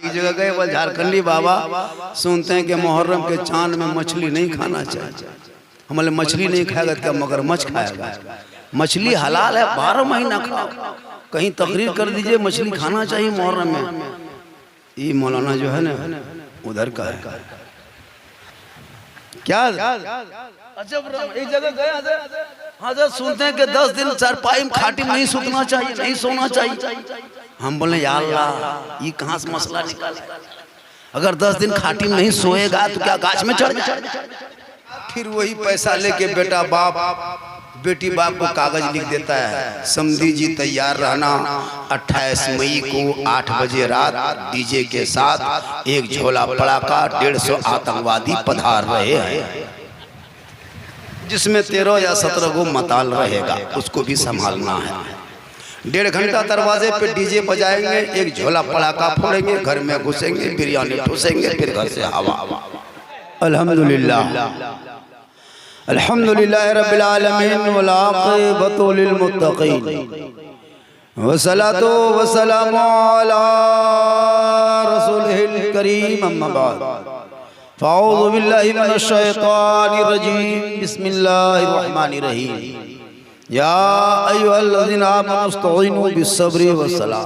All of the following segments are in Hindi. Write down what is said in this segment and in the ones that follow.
एक जगह गए, वो झारखंडी बाबा सुनते हैं कि मुहर्रम के चांद में मछली नहीं खाना चाहिए। हमारे मछली नहीं खाएगा क्या मगरमच्छ खाएगा? मछली हलाल है, 12 महीना खाओ। कहीं तकरीर कर दीजिए मछली खाना चाहिए मुहर्रम में। ये मौलाना जो है ना उधर का है क्या? अजब एक जगह गए हजरत सुनते हैं कि 10 दिन चारपाई में खाटी नहीं सूतना चाहिए, नहीं सोना चाहिए। हम बोले या अल्लाह ये कहाँ से मसला निकाले? अगर 10 दिन खाटी में नहीं सोएगा तो क्या गाछ में चढ़ जाए? फिर वही पैसा लेके बेटा बाप बेटी बाप को कागज लिख देता है, समधी जी तैयार रहना, 28 मई को 8 बजे रात डीजे के साथ एक झोला पड़ाका 150 आतंकवादी पधार रहे हैं, जिसमें 13 या 17 गो मताल रहेगा, उसको भी संभालना है। 1.5 घंटा दरवाजे पे डीजे बजाएंगे, एक झोला पड़ाका फोड़ेंगे, घर में घुसेंगे, बिरयानी ठूसेंगे, फिर घर से हवा। अल्हम्दुलिल्लाह अल्हम्दुलिल्लाह रब्बिल आलमीन वल आक़िबतु लिल मुत्तक़ीन वस्सलातु वस्सलामु अला रसूलिल करीम अम्मा बाद फ़अऊज़ु बिल्लाहि मिनश शैतानिर रजीम बिस्मिल्लाहिर रहमानिर रहीम या अय्युहल्लज़ीना आमनु इस्तईनु बिस्सब्रि वस्सलाह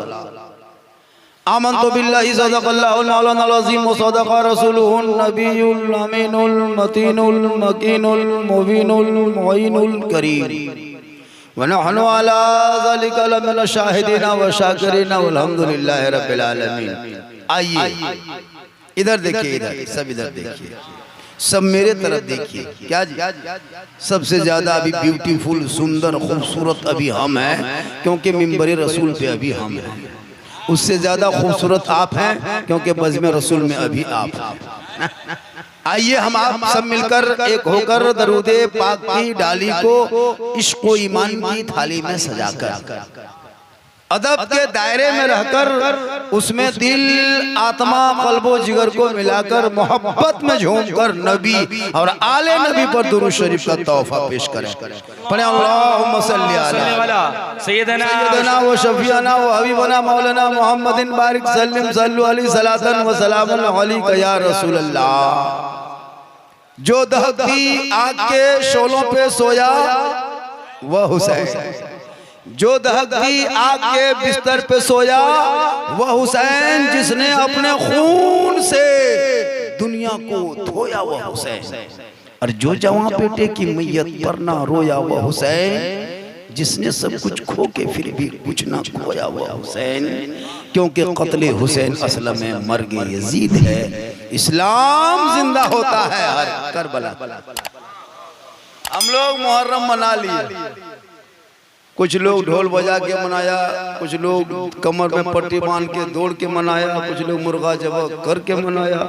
आमन्तु बिल्लाहि सदक़ल्लाहुल मौलानाल अज़ीम व सदक़ रसूलुहुन नबियुल अमीनुल मतीनुल मकीनुल मुबीनुल मुईनुल करीम व नहनु अला ज़ालिका लमिन शाहिदीन व शाकिरीन वल्हम्दुलिल्लाहि रब्बिल आलमीन। आइए इधर देखिए, इधर सब इधर देखिए, सब मेरे तरफ देखिए। क्या जी? सबसे ज्यादा अभी ब्यूटीफुल सुंदर खूबसूरत अभी हम हैं, क्योंकि मिंबर रसूल पे अभी हम हैं। उससे ज्यादा खूबसूरत आप हैं, क्योंकि बज़्म रसूल में अभी आप हैं। आइए हम आप सब मिलकर एक होकर दरूदे पाक की डाली को इश्क व ईमान की थाली में सजाकर अदब के दायरे में रहकर उसमें दिल आत्मा कल्बो जिगर को मिलाकर मोहब्बत में झूमकर नबी और आले नबी पर दुरूद शरीफ का तोहफा पेश करें। पढ़े अल्लाहुम्मा सल्ली अला सय्यदना व शफीअना व हबीबना मौलाना मुहम्मदिन बारिक सल्लिम सल्लु अलैहि सलातन व सलामुन अलैका या रसूल अल्लाह। जो दहकती आग के शोलों पे सोया वह हुसैन, जो दहकती आग के बिस्तर पे सोया वह हुसैन, जिसने अपने खून से दुनिया को धोया वह हुसैन, और जो जवां बेटे की मैयत पर ना रोया वह हुसैन, जिसने सब कुछ खो के फिर भी कुछ ना खोया वह हुसैन। क्योंकि क़त्ल हुसैन असल में मर्ग यजीद है, इस्लाम जिंदा होता है हर करबला। हम लोग मुहर्रम मना लिए, कुछ लोग ढोल बजा के मनाया, कुछ लोग कमर में पट्टी बांध के दौड़ के मनाया, कुछ लोग मुर्गा जब करके मनाया,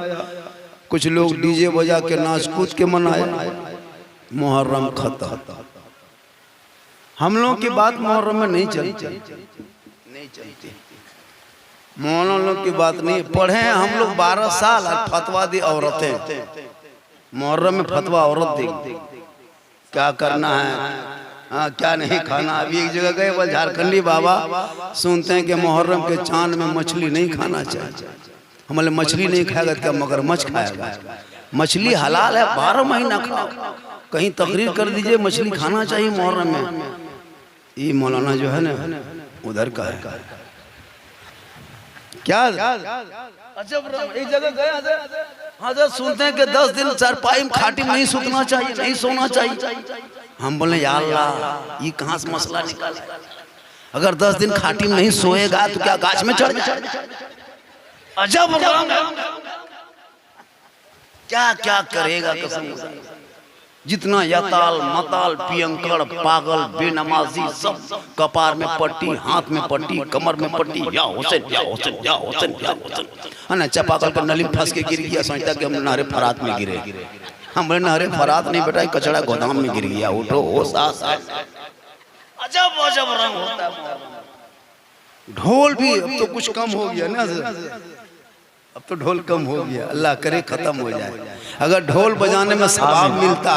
कुछ लोग डीजे बजा के नाच कूद के मनाया। मुहर्रम खत्म। हम लोग की बात मुहर्रम में नहीं चलती, नहीं चलती। मौलाना लोग की बात नहीं पढ़े हम लोग 12 साल और फतवा दी औरतें। मुहर्रम में फतवा औरत दी क्या करना है, हाँ क्या नहीं खाना। अभी एक जगह गए, वो झारखंडी बाबा सुनते हैं कि मुहर्रम के चांद में मछली नहीं खाना चाहिए। हमारे मछली नहीं खाएगा क्या मगरमच्छ खाएगा? मछली हलाल है, 12 महीना खाओ। कहीं तकरीर कर दीजिए मछली खाना चाहिए मुहर्रम में। ये मौलाना जो है ना उधर का है क्या? अजब एक जगह गए हजरत सुनते हैं कि 10 दिन चारपाई में खाटी में नहीं सूतना चाहिए, नहीं सोना चाहिए। हम बोले या अल्लाह ये कहाँ से मसला निकाले? अगर 10 दिन खाटी में नहीं सोएगा तो क्या गाछ में चढ़ जाए? अजब क्या क्या करेगा कसम। जितना यताल मताल पियंकड़ पागल बेनमाजी सब कपार में पट्टी, हाथ में पट्टी, कमर में पट्टी, या हुसैन या हुसैन या हुसैन या हुसैन। है ना, चापाकल पर नली फंस के गिर गया, सोचता कि हम नहरे फरात में गिरे। हम बोले नहरे फरात नहीं बेटा, कचड़ा गोदाम में गिर गया। उठो हो सास। अजब अजब रंग होता है। ढोल भी अब तो कुछ कम हो गया ना, अब तो ढोल कम हो गया। अल्लाह करे खत्म हो जाए। अगर ढोल बजाने में सवाब मिलता,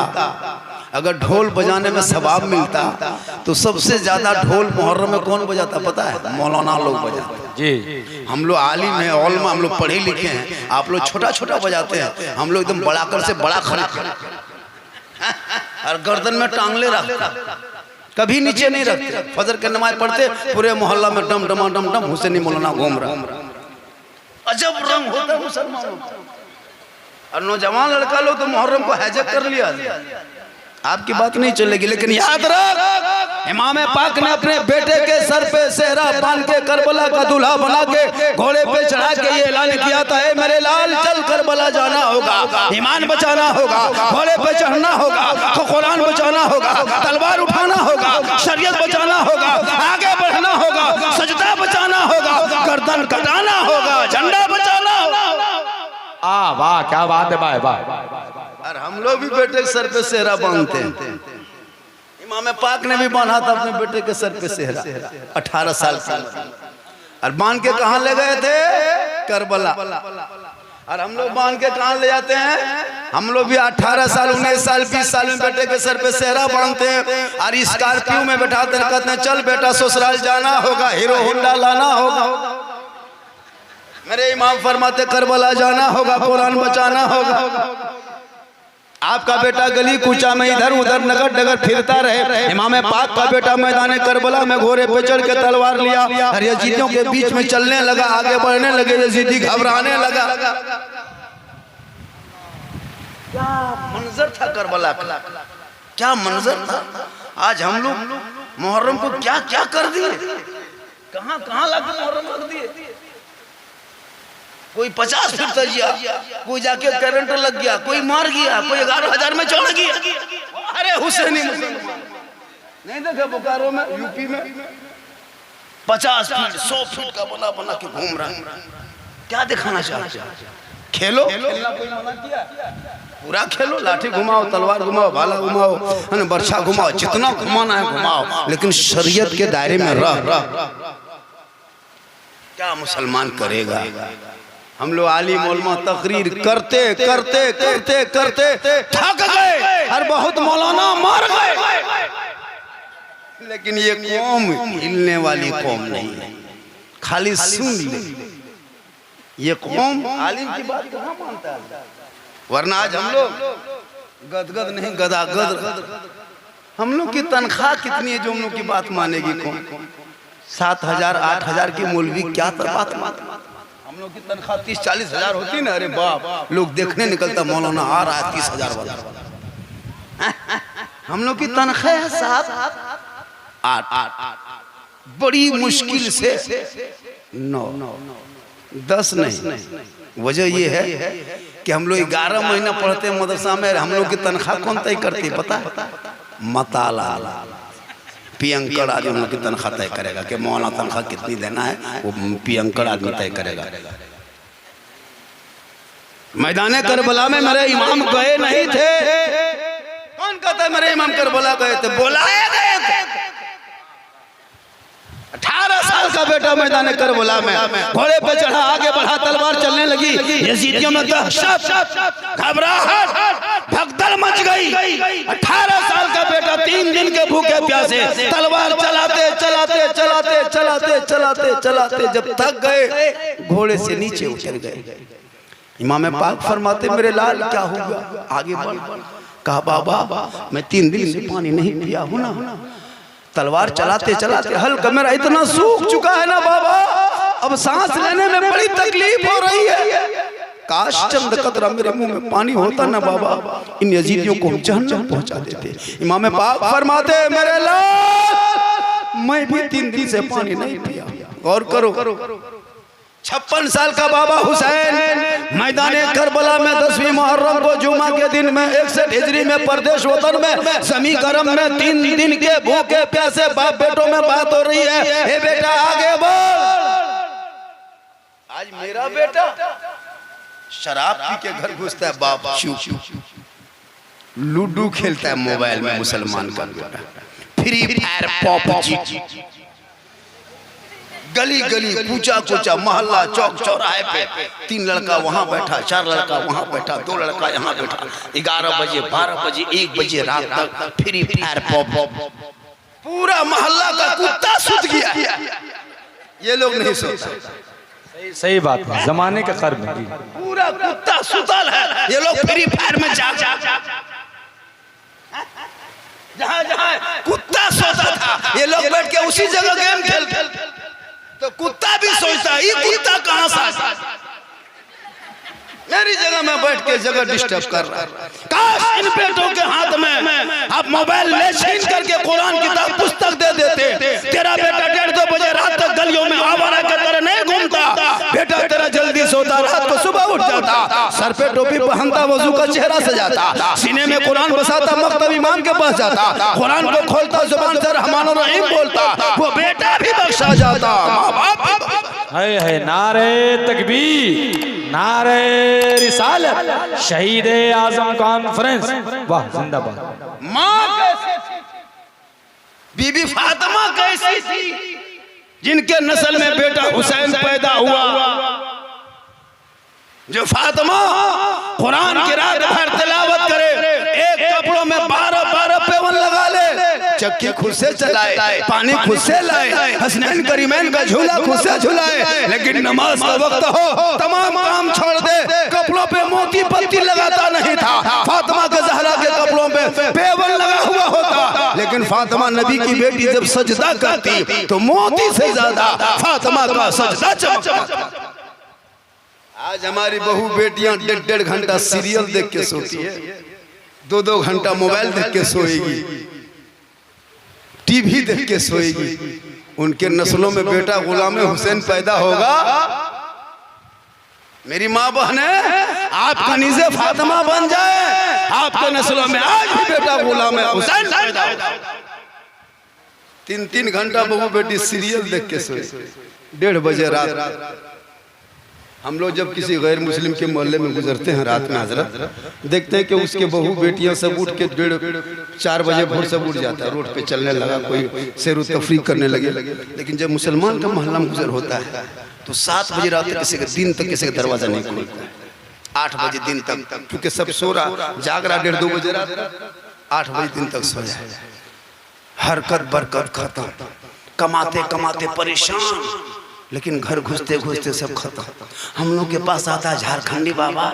अगर ढोल बजाने में सवाब मिलता तो सबसे ज्यादा ढोल मुहर्रम में कौन बजाता पता है? मौलाना लोग बजाते। जी। हम लोग आलिम हैं, उलमा, हम लोग पढ़े लिखे हैं, आप लोग छोटा छोटा बजाते हैं, हम लोग एकदम बड़ा कर से बड़ा खरीद और गर्दन में टांगले रखते, कभी नीचे नहीं रखते। फजर के नमाज पढ़ते पूरे मोहल्ला में डम डमा डम डम हुसैनी मौलाना घूम रहा। अजब रंग होता है मुसलमानों। और नौजवान लड़का लोग तो मुहर्रम को हैजक कर लिया। आपकी बात नहीं चलेगी, लेकिन याद रख, इमाम पाक ने अपने बेटे के सर पे सेहरा बांध के करबला का दूल्हा बना के घोड़े पे चढ़ा के ये ऐलान किया था, मेरे लाल चल करबला जाना होगा, ईमान बचाना होगा, घोड़े पे चढ़ना होगा, तो कुरान बचाना होगा, तलवार उठाना होगा, शरीयत बचाना होगा, आगे बढ़ना होगा, सजदा बचाना होगा, गर्दन कटाना होगा, झंडा बचाना होगा। वाह, क्या बात है भाई, वाह। और हम लोग भी बेटे के सर पे सेहरा बांधते हैं। इमाम पाक ने भी बांधा था अपने बेटे के सर पे सेहरा 18 साल का, और बांध के कहाँ ले गए थे? करबला। और हम लोग बांध के कहाँ ले जाते हैं? हम लोग भी 18 साल 19 साल 20 साल में बेटे के सर पे सेहरा बांधते हैं और स्कॉर्पियो में बैठाते हैं, कहते हैं चल बेटा ससुराल जाना होगा, हीरो होंडा लाना होगा। मेरे इमाम फरमाते करबला जाना होगा, कुरान बचाना होगा। आपका बेटा गली कूचा में इधर उधर नगर डगर फिरता रहे, इमाम पाक का बेटा मैदान करबला में घोड़े पे चढ़ के तलवार लिया और यजीदियों के बीच में चलने लगा, आगे बढ़ने लगे, यजीदी घबराने लगा। क्या मंजर था करबला का, क्या मंजर था। आज हम लोग मुहर्रम को क्या क्या कर दिए, कहां कहां लाके मुहर्रम रख दिए। कोई 50 फीट तजिया, कोई जाके करंट लग गया, कोई मार गया, कोई 11,000 में चढ़ गया। अरे हुसैनी नहीं देखे बोकारो में, यूपी में 50 फीट 100 फीट का बना बना के घूम रहा है। क्या दिखाना चाहते? खेलो, खेलना कोई मना किया? पूरा खेलो, लाठी घुमाओ, तलवार घुमाओ, भाला घुमाओ, बर्छा घुमाओ, जितना घुमाना है घुमाओ, लेकिन शरीयत के दायरे में रह। क्या मुसलमान करेगा? हम लोग आलिम उलमा तकरीर करते करते करते करते थक गए और बहुत मौलाना मार गए, लेकिन ये कौम हिलने वाली कौम नहीं है, खाली सुन ले। ये कौम आलिम की बात कहाँ मानता है? वरना आज हम लोग गदगद नहीं गदागद। हम लोग की तनख्वाह कितनी है जो हम लोग की बात मानेगी कौन? 7,000 8,000 की मौलवी क्या बात मानता? हम लोग की तनख्वाह 30-40 हजार होती ना, अरे बाप, लोग देखने निकलता मौलाना आ रहा है 30,000 वाला। हम लोग की तनख्वाह है 7-8, बड़ी मुश्किल से 9 10 नहीं। वजह ये है कि हम लोग 11 महीना पढ़ते हैं मदरसा में, हम लोग की तनख्वाह कौन तय करती है पता है? मताला पियंकड़ आदमी हम लोग की तनख्वाह तय करेगा कि मौलाना तनख्वाह कितनी देना है, वो पियंकड़ आदमी तय करेगा। मैदान करबला में मेरे इमाम गए नहीं थे। कौन कहता है मेरे इमाम करबला गए थे? बुलाए गए थे। 18 साल का बेटा मैदान करबला में घोड़े पे चढ़ा, आगे बढ़ा, तलवार चलने लगी, यजीदियों में दहशत, घबराहट, भगदड़ मच गई। 18 साल का बेटा 3 दिन के भूखे प्यासे तलवार चलाते चलाते चलाते चलाते चलाते चलाते जब थक गए, घोड़े से नीचे उतर गए। इमाम पाक फरमाते मेरे लाल क्या हुआ? आगे बढ़। कहा बाबा मैं 3 दिन से पानी नहीं पिया हूं ना, तलवार चलाते चलाते हल्का मेरा इतना सूख चुका है ना बाबा, अब सांस लेने में बड़ी तकलीफ हो रही है। काश चंद कतरा मेरे मुंह में पानी होता ना बाबा, इन यजीदियों को हम जहन्नम पहुंचा देते। इमाम पाक फरमाते मेरे लाल मैं भी 3 दिन से पानी नहीं पिया। गौर करो, 56 साल का बाबा हुसैन मैदान करबला में 10वीं मुहर्रम को जुमा के दिन में 61 हिजरी में परदेश वतन में समी गरम में 3 दिन के भूखे प्यासे बाप बेटों में बात हो रही है। ए बेटा आगे बढ़। आज मेरा बेटा शराब पी के घर घुसता है, बाप चुप, लूडो खेलता है मोबाइल में मुसलमान का बेटा, फ्री फायर पबजी, गली गली कूचा कूचा मोहल्ला चौक चौराहे पे 3 लड़का वहां बैठा, 4 लड़का वहां बैठा, 2 लड़का यहाँ बैठा, 11 बजे 12 बजे 1 बजे रात तक फ्री फायर पब, पूरा मोहल्ला का कुत्ता सुत गया। ये लोग नहीं सोचते। सही बात है, जमाने का कर्म है। पूरा कुत्ता सुतल है, ये लोग फ्री फायर में जाग जहाँ जहाँ कुत्ता सोता था ये लोग बैठ के उसी जगह गेम खेल। तो कुत्ता भी सोचता है ये कुत्ता कहाँ से मेरी जगह में बैठ के जगह डिस्टर्ब कर रहा है। काश इन बेटों के हाथ में आप मोबाइल ले छीन करके कुरान किताब पुस्तक दे देते। तेरा बेटा 1:30-2 बजे रात तक गलियों में आवारा की तरह नहीं घूमता। बेटा तेरा जल्दी सोता, रात को सुबह उठ जाता, सर पे टोपी पहनता, वजू का चेहरा सजाता, सीने में कुरान बसाता, मक्तब इमाम के पास जाता, कुरान को खोलता, जुबान से रहमान और रहीम बोलता, वो बेटा भी बख्शा जाता। माँ बाप है नारे तकबीर, नारे रिसालत, शहीद आजम कॉन्फ्रेंस, वाह जिंदाबाद। माँ कैसे थी, बीबी फातिमा कैसी थी, जिनके नस्ल में बेटा हुसैन पैदा हुआ। जो फातिमा कुरान की रात भर तिलावत करे, एक कपड़ों में 12-12 पेवन लगा ले, चक्की खुद से चलाए, पानी खुद से लाए, हसनैन करीमैन का झूला खुद से झुलाए, लेकिन नमाज का वक्त हो तमाम काम छोड़ दे, कपड़ों पे मोती पत्ती लगाता नहीं था। फातिमा के ज़हरा के कपड़ों पे पेवन लगा हुआ होता, लेकिन फातिमा नबी की बेटी जब सजदा करती तो मोती से ज्यादा फातिमा का सजदा चमकता। आज हमारी बहू बेटियां 1.5 घंटा सीरियल देख के सोती है, 2-2 घंटा मोबाइल देख के सोएगी, टीवी देख के सोएगी। उनके नस्लों में बेटा गुलाम हुसैन पैदा होगा। मेरी माँ बहने आप कनीज़े फातिमा बन जाए, आपके नस्लों में आज भी बेटा गुलाम हुसैन पैदा होगा। 3-3 घंटा बहू बेटी सीरियल देख के सोए, 1:30 बजे रात। हम लोग जब किसी गैर मुस्लिम के मोहल्ले में गुजरते हैं रात में हजरत, देखते हैं कि उसके बहू बेटियां सब उठ के 4 बजे भोर सब उठ जाता है, रोड पे चलने लगा, कोई सैर तफरीक करने लगे। लेकिन जब मुसलमान का मोहल्ला में गुजर होता है तो 7 बजे रात तक किसी का दिन तक किसी का दरवाजा नहीं खुलता, 8 बजे दिन तक, क्योंकि सब सो रहा, जाग रहा 1:30-2 बजे रात, 8 बजे दिन तक सो जाए। हरकत बरकत खत्म, कमाते कमाते परेशान, लेकिन घर घुसते घुसते सब खत्म। हम लोग के पास आता है झारखंडी बाबा,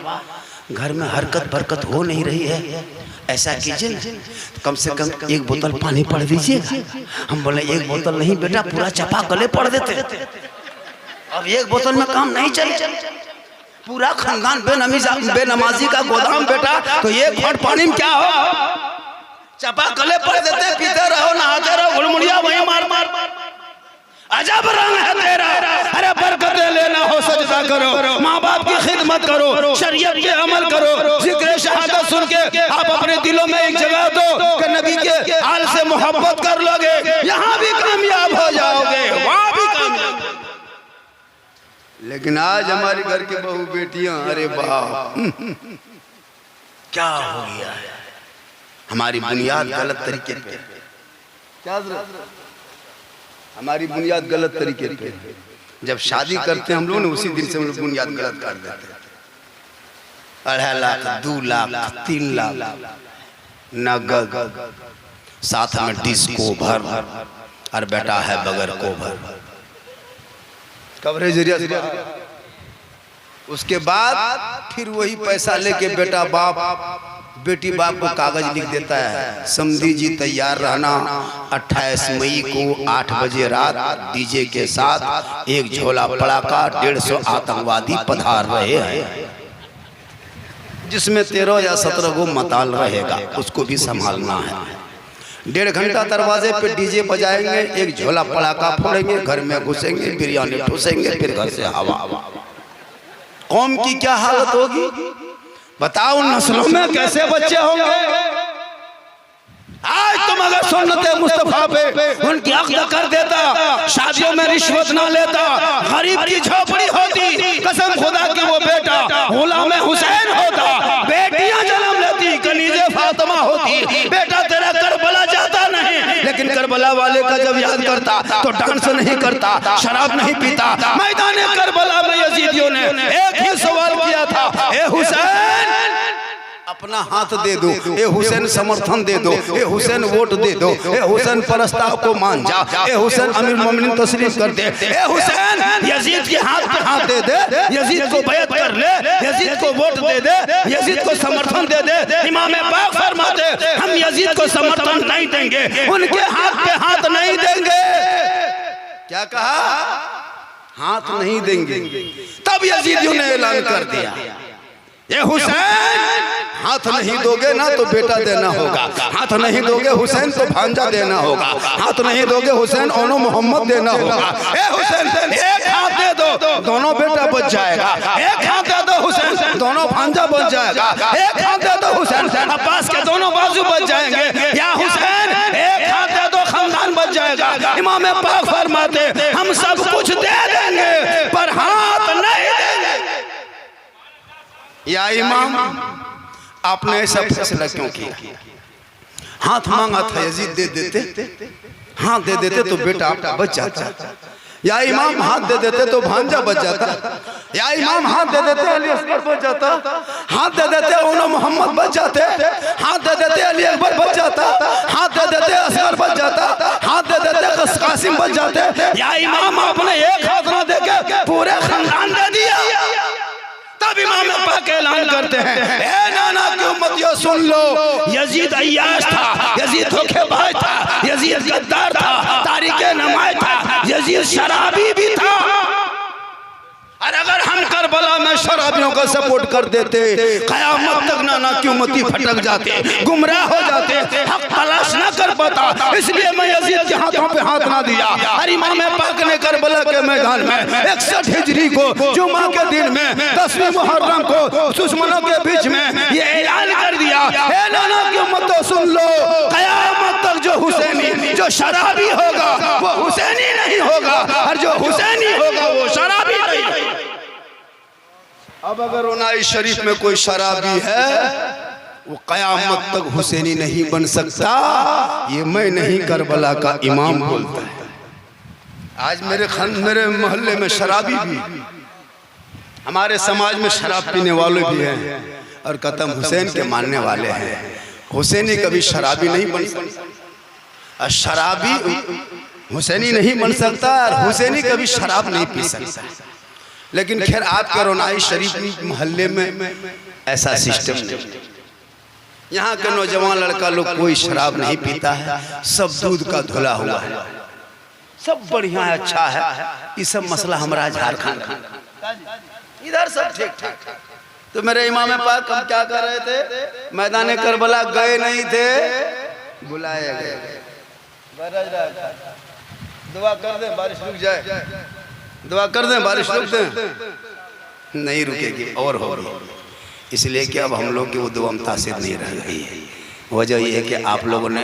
घर में हरकत बरकत हो नहीं रही है, ऐसा कीजिए कम से कम 1 बोतल पानी पड़ दीजिए। हम बोले 1 बोतल नहीं बेटा, पूरा चपा गले पड़ देते। अब 1 बोतल में काम नहीं चले, पूरा खानदान बेनमाजी का गोदाम बेटा, तो 1 घोट पानी में क्या हो, चपा गले पड़ देते, पीते रहो, नहाते रहो, गुड़मुड़िया वहीं मार मार। अजब रंग है तेरा, अरे बरकतें लेना हो सजदा करो, माँ बाप की खिदमत करो, शरीयत के अमल करो, जिक्र शहादत सुन के आप अपने दिलों में एक जगह दो कि नबी के हाल से मोहब्बत कर लोगे, यहाँ भी कामयाब हो जाओगे, वहाँ भी कामयाब। लेकिन आज हमारे घर की बहू बेटियां, अरे बाप क्या हो गया है, हमारी बुनियाद गलत तरीके पे, क्या हमारी बुनियाद गलत तरीके पे। जब शादी करते हैं हम लोग ने, उसी दिन से हम लोग बुनियाद गलत कर देते हैं। 2.5 लाख 2 लाख 3 लाख नगद, साथ में डिस्को भर, और बेटा है बगैर कोभर, कवरेज। उसके बाद फिर वही पैसा लेके बेटा बाप बेटी बाप को कागज लिख देता है, समधी जी तैयार रहना, 28 मई को 8 बजे रात डीजे के साथ 1 झोला पड़ाका, 150 आतंकवादी पधार रहे हैं, जिसमें 13 या 17 को मताल रहेगा, उसको भी संभालना है। 1.5 घंटा दरवाजे पे डीजे बजाएंगे, 1 झोला पड़ाका फोड़ेंगे, घर में घुसेंगे, बिरयानी ठूसेंगे, फिर घर से हवा। कौम की क्या हालत होगी बताओ, नस्लों में कैसे बच्चे होंगे। आज तुम अगर सुन्नते मुस्तफा पे उनकी अक्द कर देता, शादियों में रिश्वत ना लेता, गरीब की झोपड़ी होती, कसम खुदा की वो बेटा गुलाम हुसैन होता, बेटियां जन्म लेती, कनीज़े फातिमा होती, बेटा तेरा करबला जाता नहीं। लेकिन करबला वाले का जब याद करता तो डांस नहीं करता, शराब नहीं पीता। मैदान करबला में यजीदियों ने एक ही सवाल किया था, ए हुसैन अपना हाथ दे दो, ए हुसैन समर्थन दे दो, ए हुसैन वोट दे दो, ए हुसैन प्रस्ताव को मान जा, ए हुसैन अमीर मोमिनीन तस्लीम कर दे, ए हुसैन यजीद के हाथ पे हाथ दे दे, यजीद को बैत कर ले, यजीद को वोट दे दे, यजीद को समर्थन दे दे। इमाम पाक फरमाते हम यजीद को समर्थन नहीं देंगे, उनके हाथ पे हाथ नहीं देंगे। क्या कहा? हाथ नहीं देंगे। तब यजीदियों ने ऐलान कर दिया, ये हुसैन हाथ नहीं दोगे ना तो बेटा देना होगा, हाथ नहीं दोगे हुसैन तो भांजा देना होगा, हाथ नहीं दोगे हुसैन ओनो मोहम्मद देना होगा। ए हुसैन एक हाथ दे दो, दोनों बेटा बच जाएगा, एक हाथ दे दो हुसैन, दोनों भांजा बच जाएगा, एक हाथ दे दो हुसैन, अब्बास के दोनों बाजू बच जाएंगे, या हुसैन एक हाथ दे दो खानदान बच जाएगा। इमाम पाक फरमाते हम सब कुछ दे देंगे पर हाथ नहीं देंगे। या इमाम आपने ऐसा फैसला क्यों किया? हाथ मांगा था यजीद दे देते, हाथ दे देते तो बेटा आपका बच जाता, या इमाम हाथ दे देते तो भांजा बच जाता, या इमाम हाथ दे देते अली असगर बच जाता, हाथ दे देते ओनो मोहम्मद बच जाते, हाथ दे देते अली अकबर बच जाता, हाथ दे देते असगर बच जाता, हाथ दे देते कासिम बच जाते। या इमाम आपने एक हाथ ना देके पूरे खानदान दे दिया। तब इमाम पाक ऐलान करते हैं, ए नाना की उम्मतियों सुन लो, यजीद अय्याश था, यजीद धोखेबाज था, यजीद गद्दार था, तारीके नमाज था, यजीद शराबी भी था। और अगर हम करबला में शराबियों का सपोर्ट कर देते, कयामत तक नाना की उम्मती भटक जाते, गुमराह हो जाते, हक तलाश ना कर पाता। इसलिए मैं यजीद के हाथों पे हाथ ना दिया। और इमाम पाक ने करबला के मैदान में 61 हिजरी को जुमा के दिन में 10वीं मुहर्रम को दुश्मनों के बीच में ये ऐलान कर दिया, ए नाना की उम्मतों सुन लो, कयामत तक जो हुसैनी जो शराबी होगा वो हुसैनी नहीं होगा, और जो हुसैनी होगा वो शराबी नहीं। अब अगर उनाई शरीफ में कोई शराबी है वो कयामत तक हुसैनी नहीं बन सकता। ये मैं नहीं करबला का इमाम बोलता है। आज मेरे मोहल्ले में शराबी भी, हमारे समाज में शराब पीने वाले भी हैं और कतम हुसैन के मानने वाले हैं। हुसैनी कभी शराबी नहीं बन सकता, शराबी हुसैनी नहीं बन सकता, और हुसैनी कभी शराब नहीं पी सकता। लेकिन खैर आपके रोनाई शरीफ मोहल्ले में ऐसा सिस्टम नहीं। यहाँ के नौजवान लड़का लोग कोई शराब नहीं पीता है, सब दूध का धुला हुआ है, सब बढ़िया है, अच्छा है। ये सब मसला हमारा झारखंड इधर सब ठीक ठाक। तो मेरे इमाम पाक हम क्या कर रहे थे? मैदान करबला गए नहीं थे, बुलाए गए। दुआ कर दे बारिश रुक जाए, दुआ कर दें बारिश रुक दें, नहीं रुकेगी और होगी। इसलिए कि अब हम लोग की वो दुआ तासीर नहीं रह गई है। वजह ये है कि आप लोगों ने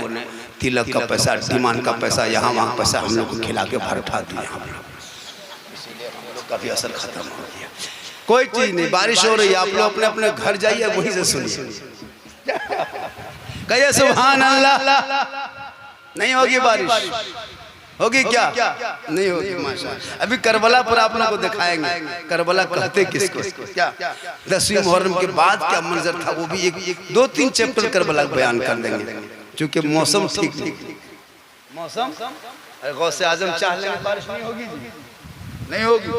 तिलक का पैसा, डिमांड का पैसा, यहाँ वहाँ पैसा हम लोग को खिला के भर उठा दिया हम लोग, इसीलिए हम लोग का भी असर खत्म हो गया। कोई चीज़ नहीं, बारिश हो रही है, आप लोग अपने अपने घर जाइए, वहीं से सुनिए, कहिए सुभान अल्लाह। नहीं होगी बारिश, होगी क्या? नहीं होगी माशाअल्लाह। अभी करबला पर आप लोगों को दिखाएंगे करबला कहते किसको, क्या 10वीं मुहर्रम के बाद क्या मंजर था, वो भी एक 2-3 चैप्टर करबला बयान कर देंगे। क्योंकि मौसम ठीक नहीं, मौसम गौसे आजम चाह लेंगे बारिश नहीं होगी, नहीं होगी,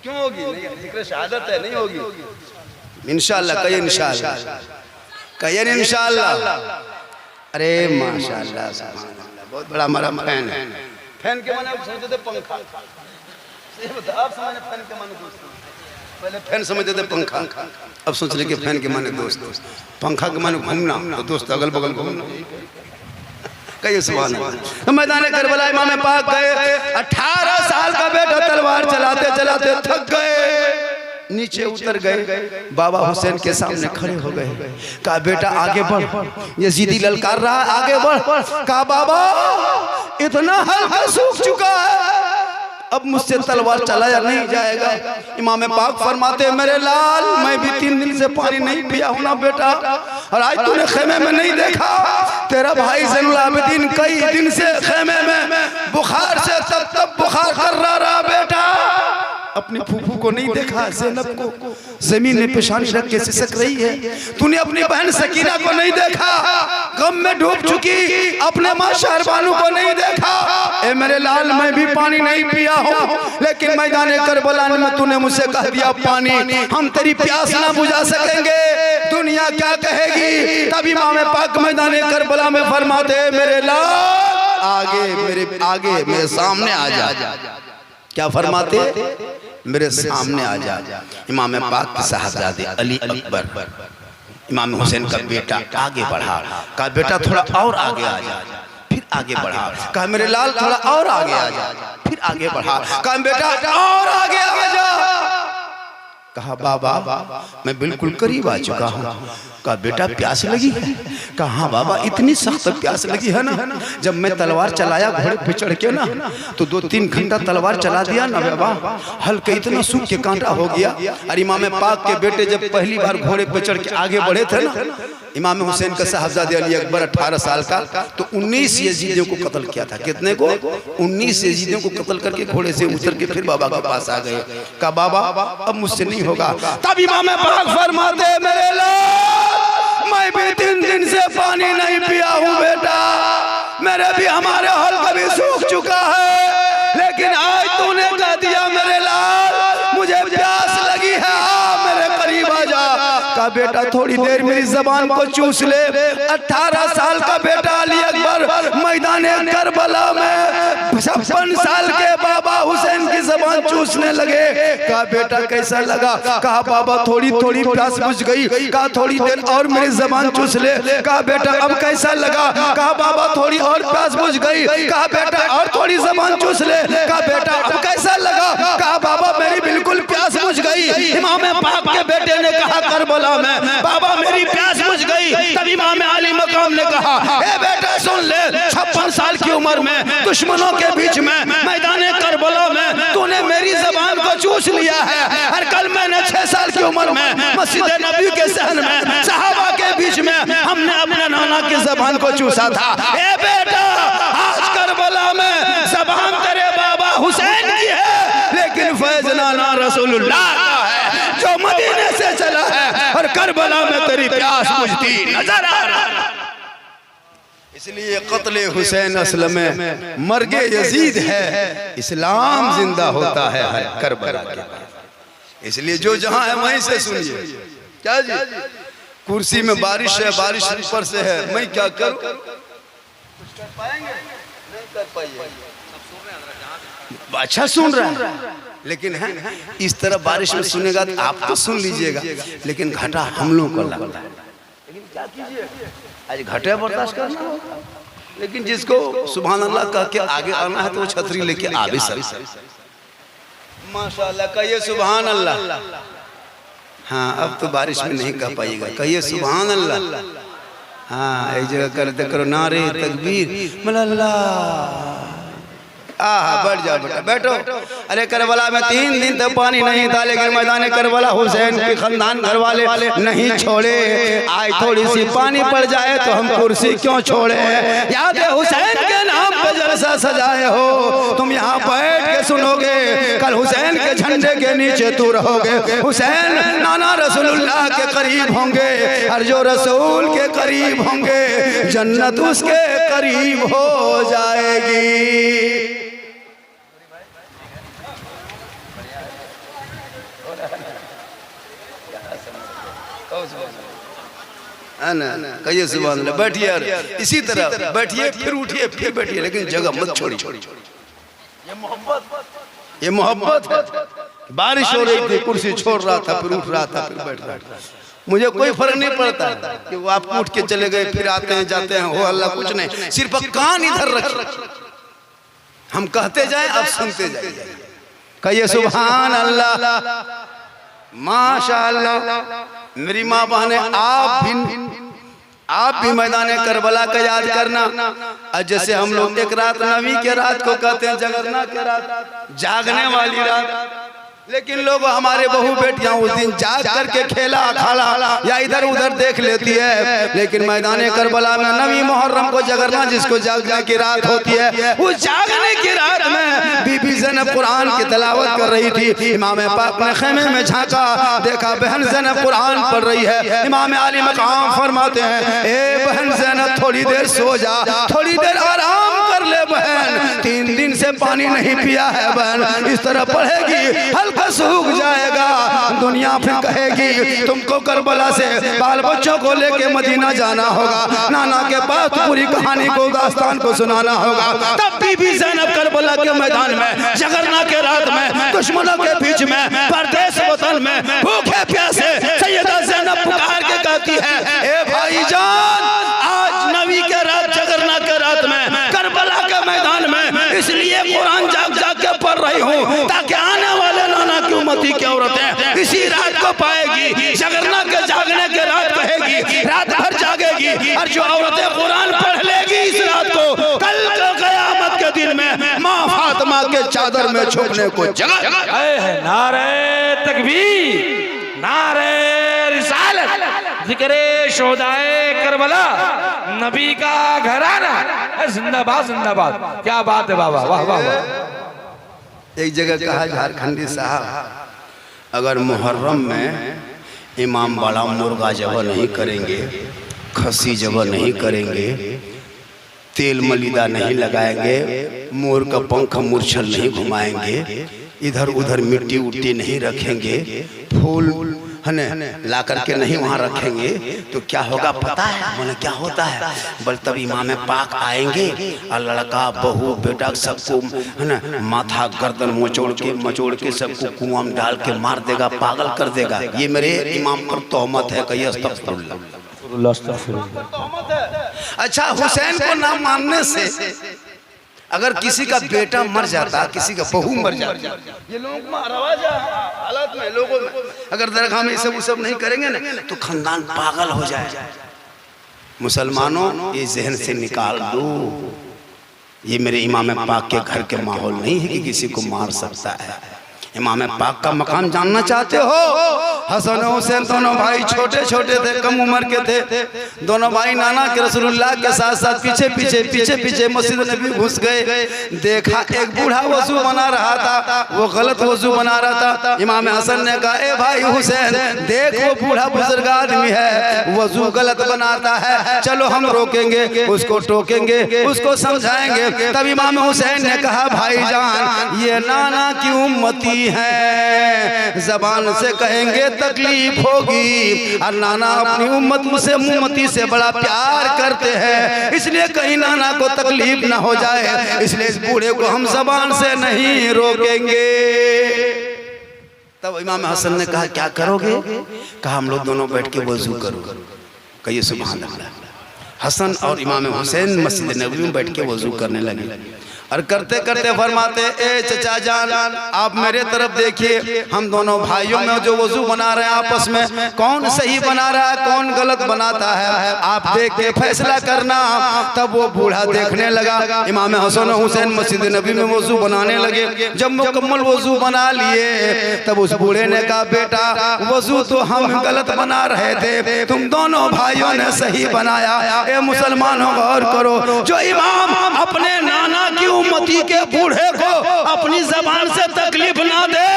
क्यों होगी? जिक्र शहादत है, नहीं होगी इंशाअल्लाह। कहिए इंशाअल्लाह, कहिए इंशाअल्लाह। अरे माशाअल्लाह, बहुत बड़ा हमारा फैन है। फैन के माने समझते थे पंखा, आप समझे फैन के माने दोस्त, पहले फैन समझते थे पंखा, अब सोच रहे कि फैन के माने दोस्त, पंखा के माने घूमना, तो दोस्त अगल बगल घूमना। कहिए सुभान अल्लाह। तो मैदान करबला इमाम पाक गए, 18 साल का बेटा तलवार चलाते चलाते थक गए, नीचे उतर गए, बाबा हुसैन के सामने खड़े हो गए। कहा बेटा आगे बढ़, यजीदी ललकार रहा, आगे बढ़। कहा बाबा इतना हल्का सूख चुका है, अब मुझसे तलवार चलाया नहीं जाएगा। इमाम पाक फरमाते मेरे लाल, मैं भी 3 दिन से पानी नहीं पिया हूं ना बेटा, और आज तूने खेमे में नहीं देखा, तेरा भाई ज़ैनुल आबिदीन कई दिन से खेमे में बुखार से तब बुखार कर रहा बेटा। अपनी फूफू को नहीं देखा, ज़ैनब को जमीन में पेशानी रख के सिसक रही है। तूने अपनी बहन सकीना को नहीं देखा, गम में डूब चुकी, अपने माँ शहरबानू को नहीं देखा। ए मेरे लाल, मैं भी पानी नहीं पिया हूँ, लेकिन मैदान करबला में तूने मुझसे कह दिया पानी, हम तेरी प्यास ना बुझा सकेंगे, दुनिया क्या कहेगी। तभी इमाम पाक मैदान करबला में फरमाते मेरे लाल आगे मेरे सामने आ जा। क्या फरमाते? मेरे सामने आ जा। इमाम पाक के साहबजादे अली अकबर इमाम हुसैन का बेटा आगे बढ़ा, कहा बेटा थोड़ा और आगे आ जा, फिर आगे बढ़ा, कहा मेरे लाल थोड़ा और आगे आ जा, फिर आगे बढ़ा, कहा बेटा और आगे आ जा। कहा बाबा मैं बिल्कुल करीब आ चुका हूँ। कहा बेटा प्यास लगी है? कहा हाँ बाबा इतनी सख्त प्यास लगी है ना, जब मैं तलवार चलाया घोड़े पे चढ़ के ना, तो 2-3 घंटा तलवार चला दिया ना बाबा, हल्के इतना सूख के कांटा हो गया। और इमाम पाक के बेटे जब पहली बार घोड़े पे चढ़ के आगे बढ़े थे ना, इमाम हुसैन का साहबजादे अली अकबर 18 साल का, तो 19 यजीदियों को कत्ल किया था। कितने को? 19 यजीदियों को कत्ल करके घोड़े से उतर के फिर बाबा के पास आ गए। कहा बाबा अब मुझसे नहीं होगा। तब इमाम पाक फरमाते मेरे लाल, मैं भी 3 दिन से पानी नहीं पिया हूँ बेटा, मेरे भी हमारे हल कभी सूख चुका है, लेकिन आज तूने कह दिया मेरे लाल मुझे प्यास लगी है, मेरे करीब आ जा। का बेटा थोड़ी देर मेरी जबान को चूस ले। 18 साल का बेटा अली अकबर मैदान करबला में 56 साल के बाबा हुसैन की जबान चूसने लगे। कहा बेटा कैसा लगा? कहा बाबा थोड़ी थोड़ी प्यास बुझ गई। कहा थोड़ी देर और मेरी जबान चूस ले। कहा बेटा अब कैसा लगा? कहा बाबा थोड़ी और प्यास बुझ गई। कहा बेटा और थोड़ी जबान चूस ले। कहा बेटा अब कैसा लगा? कहा बाबा मेरी बिल्कुल प्यास बुझ गई। इमाम पाक के बेटे ने कहा करबला में बाबा मेरी प्यास बुझ गई। तब इमाम अली मकाम ने कहा ए बेटा सुन ले, 56 साल की उम्र में दुश्मनों के बीच में मैदान करबला में तूने मेरी जबान को चूस लिया है। और कल मैंने 6 साल की उम्र में मस्जिद नबी के सहन में सहाबा के बीच में हमने अपने नाना की जबान को चूसा था। ए बेटा आज करबला में जबान तेरे बाबा हुसैन की है, लेकिन फैज नाना रसूलुल्लाह का है जो मदीने से चला है, और करबला में तेरी प्यास बुझती नजर आ रहा है। इसलिए कत्ले हुसैन असल में मर्गे यजीद है, इस्लाम जिंदा होता है हर करबला के बाद। इसलिए जो जहां है वहीं से सुनिए। क्या जी? कुर्सी में बारिश है, बारिश ऊपर से है, मैं क्या करूं? कुछ कर पाएंगे? नहीं कर पाएंगे। अच्छा सुन रहा है, लेकिन है इस तरह बारिश में सुनेगा तो आप तो सुन लीजिएगा, लेकिन घाटा हम लोगों को लगता है। लेकिन क्या कीजिए, आज घाटे बर्दाश्त करना होगा। लेकिन जिसको सुभान अल्लाह कह के आगे आना है तो वो छतरी लेके आगे सर माशाल्लाह कहिए सुभान अल्लाह। हाँ अब तो बारिश में नहीं कह पाइएगा, कहिए सुभान अल्लाह। हाँ एक जगह करते करो नारे तकबीर अल्लाह। बढ़ जाओ बेटा बैठो। अरे करबला में 3 दिन तक पानी नहीं था, लेकिन मैदान करबला हुसैन के खानदान घर वाले नहीं छोड़े। आज थोड़ी सी पानी पड़ जाए तो हम कुर्सी क्यों छोड़े। याद है हुसैन के नाम पे जलसा सजाए हो, तुम यहाँ बैठ के सुनोगे, कल हुसैन के झंडे के नीचे तू रहोगे। हुसैन नाना रसूलुल्लाह के करीब होंगे, और जो रसूल के करीब होंगे जन्नत उसके करीब हो जाएगी। कहिए सुभान अल्लाह। बैठिए यार, इसी तरह बैठिए फिर उठिए फिर बैठिए, लेकिन जगह मत छोड़िए। ये मोहब्बत है। बारिश हो रही थी, कुर्सी छोड़ रहा था, फिर उठ रहा था, फिर बैठ रहा था। मुझे कोई फर्क नहीं पड़ता कि वो आप उठ के चले गए फिर आते हैं जाते हैं, हो अल्लाह कुछ नहीं, सिर्फ कान इधर रखिए, हम कहते जाएं आप सुनते जाइए। कहिए सुभान अल्लाह माशाअल्लाह। मेरी माँ बहने आप भी मैदान करबला का याद करना। और जैसे हम लोग एक रात नवी के रात को कहते हैं, जगरना के रात, जागने वाली रात, लेकिन लोग हमारे बहू बेटियां उस दिन जाग करके खेला खाला या इधर उधर देख लेती है, लेकिन मैदान करबला में 9 मुहर्रम को जगरना जिसको जागने की रात होती है, उस जागने की रात में बीबी ज़ैनब कुरान की तिलावत कर रही थी। इमाम पाक ने खेमे में झांका, देखा बहन ज़ैनब कुरान पढ़ रही है। इमाम आली मकाम फरमाते हैं, ए बहन ज़ैनब थोड़ी देर सो जा, थोड़ी देर आराम कर ले बहन, 3 दिन से पानी नहीं पिया है बहन, इस तरह पढ़ेगी हल्का सूख जाएगा, दुनिया फिर कहेगी तुमको करबला से बाल बच्चों को लेके मदीना जाना होगा, नाना के पास पूरी कहानी को दास्तान को सुनाना होगा। तब बीबी ज़ैनब करबला के मैदान में जगरना के रात में दुश्मनों के बीच में परदेश वतन में भूखे प्यासे सैयदा ज़ैनब पुकार के कहती है, ए भाईजान आज 9वीं के रात जगरना के रात में करबला के मैदान में इसलिए कुरान जाग जाग के पढ़ रही हूँ ताकि आने वाले नाना की उम्मती की औरतें इसी रात को पाएगी, जगरना के जागने के रात कहेगी, रात भर जागेगी, और जो औरतें कुरान पढ़ लेगी इस रात को कल क़यामत के दिन में माँ फातिमा के चादर में छुपने को जगह है। नारे तकबीर, नारे रिसालत, जिक्रे शोहदाए करबला, नबी का घराना, जिंदाबाद जिंदाबाद। क्या बात है बाबा, वाह वाह वाह। एक जगह कहा झारखंडी साहब, अगर मुहर्रम में इमाम बड़ा मुर्गा जबह नहीं करेंगे, खसी जबह नहीं करेंगे, तेल मलिदा नहीं लगाएंगे, मोर का पंख मूर्छल नहीं घुमाएंगे, इधर उधर मिट्टी उट्टी नहीं रखेंगे, फूल है ला करके नहीं वहाँ रखेंगे, तो क्या होगा पता है? मैंने क्या होता है? बल तब इमाम पाक आएंगे और लड़का बहू बेटा सबको है ना माथा गर्दन मचोड़ के सबको कुआं में डाल के मार देगा, पागल कर देगा। ये मेरे इमाम पर तोहमत है, कहिए अस्तगफिरुल्लाह। अच्छा, हुसैन को ना मानने से अगर किसी का बेटा मर जाता, किसी का बहू मर जाता, ये लोगों में रवाज हालत में लोगों में अगर दरगाह में सब नहीं करेंगे ना तो खानदान पागल हो जाए। मुसलमानों ये जहन से निकाल दो, ये मेरे इमाम पाक के घर के माहौल नहीं है कि किसी को मार सकता है। इमाम पाक का मकाम जानना चाहते हो? हसन हुसैन दोनों भाई छोटे छोटे थे, कम उम्र के थे। दोनों भाई नाना के रसूलुल्लाह के साथ साथ पीछे पीछे मस्जिद नबी घुस गए। देखा एक बूढ़ा वजू बना रहा था, वो गलत वजू बना रहा था। इमाम हसन ने कहा, ए भाई हुसैन देख वो बूढ़ा बुजुर्ग आदमी है, वजू गलत बनाता है, चलो हम रोकेंगे, उसको टोकेंगे, उसको समझाएंगे। तब इमाम हुसैन ने कहा, भाईजान ये नाना की उम्मती है, जबान से कहेंगे तकलीफ होगी, और नाना अपनी उम्मती से बड़ा प्यार करते हैं, इसलिए कहीं नाना को तकलीफ ना हो जाए, इसलिए इस बूढ़े को हम जबान से नहीं रोकेंगे। तब इमाम हसन ने कहा, क्या करोगे? कहा, हम लोग दोनों बैठ के वजू करो। कहिए सुभान अल्लाह। हसन और इमाम हुसैन मस्जिद नबवी में बैठ के वजू करने लगे, और करते करते फरमाते, ए चचा जान आप मेरे तरफ देखिए, हम दोनों भाइयों में जो वजू बना रहे हैं आपस में, कौन सही बना रहा है कौन गलत बनाता है, आप देख के फैसला करना। तब वो बूढ़ा देखने लगा। इमाम हसन हुसैन मस्जिद नबी में वजू बनाने लगे। जब मुकम्मल वजू बना लिए तब उस बूढ़े ने कहा, बेटा वजू तो हम गलत बना रहे थे, तुम दोनों भाइयों ने सही बनाया। ए मुसलमानों गौर करो, जो इमाम अपने नाना की उम्मती के बूढ़े को अपनी जबान से तकलीफ ना दे,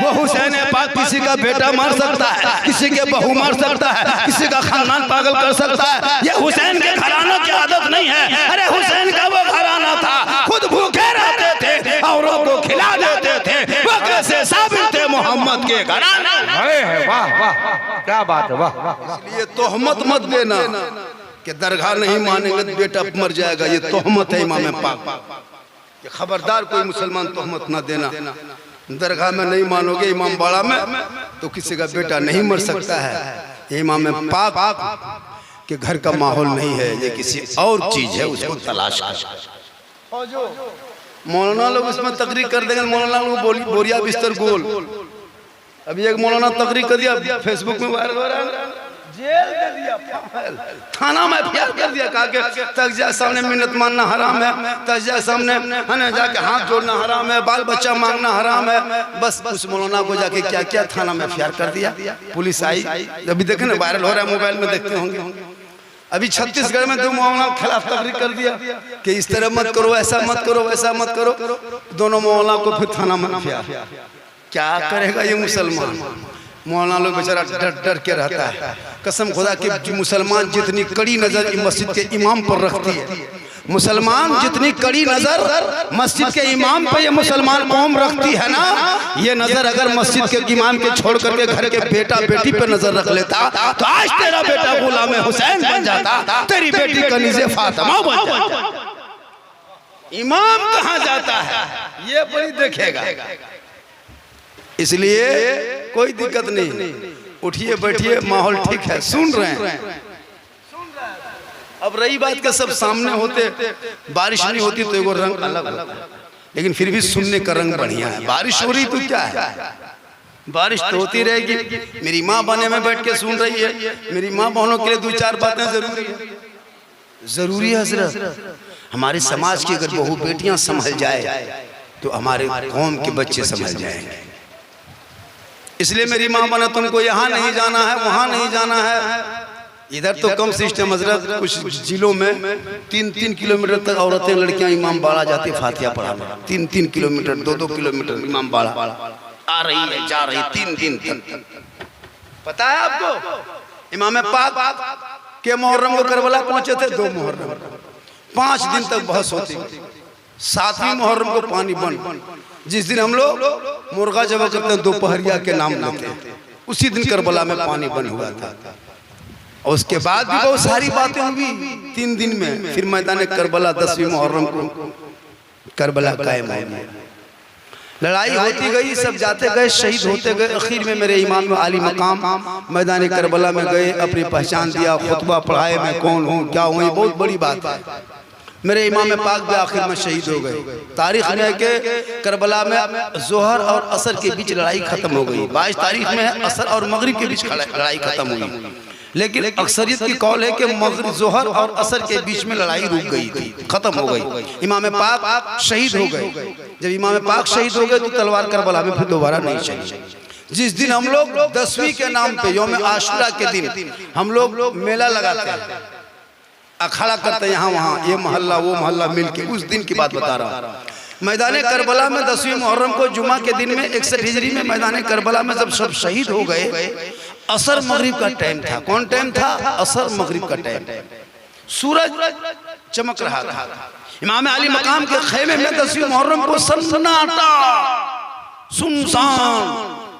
वो हुसैन पाक किसी का बेटा मार सकता है, किसी के बहू मार सकता है, किसी का खानदान पागल कर सकता है। ये हुसैन के घरानों की आदत नहीं है। अरे हुसैन का वो घराना था, खुद भूखे रहते थे, औरों को खिला देते थे, वो कैसे साबित थे मोहम्मद के घराना। वाह वाह, क्या बात है, वाह वाह। इसलिए तोहमत मत देना कि दरगाह नहीं मानेंगे तो बेटा मर जाएगा, ये तोहमत है इमाम पाक। खबरदार कोई मुसलमान तोहमत न देना। दरगाह में नहीं मानोगे इमाम बाड़ा में तो किसी का बेटा नहीं मर सकता है। इमाम पाक के घर का माहौल नहीं है, ये किसी और चीज है, उसको तलाश कर। मौलाना लोग इसमें तकरीर कर देंगे, मौलाना लोग बोरिया बिस्तर गोल। अभी एक मौलाना तकरीर कर दिया, फेसबुक में वायरल हो रहा है, जेल दे दिया, थाना में एफआईआर कर दिया। कहा कि तजिया सामने मिन्नत मानना हराम है, तजिया सामने है ना जाके हाथ जोड़ना हराम है, बाल बच्चा मांगना हराम है। बस उस मौलाना को जाके क्या क्या थाना में एफआईआर कर दिया। पुलिस आई, अभी देखे ना वायरल हो रहा है, मोबाइल में देखते होंगे। अभी छत्तीसगढ़ में 2 मौलाना के खिलाफ तकरीर कर दिया कि इस तरह मत करो, ऐसा मत करो, वैसा मत करो। दोनों मौलाना को फिर थाना में एफआईआर। क्या करेगा ये मुसलमान? मौलाना लोग बेचारा डर डर के रहता है। कसम खुदा कि मुसलमान जितनी कड़ी नजर मस्जिद के इमाम पर रखती है, मुसलमान जितनी कड़ी नजर मस्जिद के इमाम पे ये मुसलमान कौम रखती है ना, ये नजर अगर मस्जिद के इमाम के छोड़ करके घर के बेटा बेटी पे नजर रख लेता तो आज तेरा बेटा गुलाम हुसैन बन जाता, तेरी बेटी कनीज़े फातिमा बन जाता। इमाम कहाँ जाता है ये बड़ी देखेगा। इसलिए कोई दिक्कत नहीं, उठिए बैठिए, माहौल ठीक है, सुन रहे हैं। अब रही बात का सब सामने होते, बारिश नहीं होती तो एगो रंग अलग अलग, लेकिन फिर भी सुनने का रंग बढ़िया है। बारिश हो रही तो क्या है, बारिश तो होती रहेगी। मेरी माँ बने में बैठ के सुन रही है, मेरी माँ बहनों के लिए 2-4 बातें जरूरी है, जरूरी है हजरत। हमारे समाज की अगर बहू बेटियां संभल जाए तो हमारे कौम के बच्चे संभल जाएंगे। इसलिए मेरी माँ बना तुमको यहाँ नहीं जाना है, वहाँ नहीं जाना है। इधर तो कम सिस्टम हजरत, कुछ जिलों में 3-3 किलोमीटर तक औरतें लड़कियां इमाम बाड़ा जाती फातिहा पढ़ाने। 3-3 किलोमीटर 2-2 किलोमीटर इमाम बाड़ा आ रही है, जा रही 3 दिन तक। पता है आपको इमाम पाक के मुहर्रम को करबला पहुंचे थे, 2 मुहर्रम 5 दिन तक बहस होती। 7वीं मुहर्रम को पानी बंद। जिस दिन हम लोग मुर्गा जब करते हैं दोपहरिया के नाम लेते हैं, उसी दिन करबला में पानी बंद हुआ था। और उसके बाद भी बहुत सारी बातें हुई 3 दिन में। फिर मैदान करबला 10वीं मुहर्रम को करबला कायम हो गया। लड़ाई होती गई, सब जाते गए, शहीद होते गए। आखिर में मेरे इमाम आली मकाम मैदान करबला में गए, अपनी पहचान दिया, खुतबा पढ़ाए, मैं कौन हूँ, क्या हूँ। ये बहुत बड़ी बात है। मेरे इमाम पाक भी आखिर में शहीद हो गए। तारीख में के करबला में जोहर और असर के बीच लड़ाई खत्म हो गई। 22 तारीख में असर और मगरिब के बीच लड़ाई खत्म हुई, लेकिन अक्सरियत की कौल है कि मगरिब जोहर और असर के बीच में लड़ाई रुक गई थी, खत्म हो गई। इमाम पाक शहीद हो गए। जब इमाम पाक शहीद हो गए तो तलवार करबला में फिर दोबारा नहीं चली। जिस दिन हम लोग 10वीं के नाम पे यौम आशुरा के दिन हम लोग मेला लगाते हैं, अखाड़ा करते हैं, यहाँ वहाँ, ये मोहल्ला वो मोहल्ला मिलके, उस दिन की बात बता रहा हूँ। मैदान करबला में 10वीं मुहर्रम को जुमा के दिन में 61 हिजरी में मैदान करबला में जब सब शहीद हो गए, असर मगरिब का टाइम था। कौन टाइम था? असर मगरिब का टाइम। सूरज चमक रहा था। इमाम अली मकाम के खेमे में 10वीं मुहर्रम को सन्नाटा, सुनसान,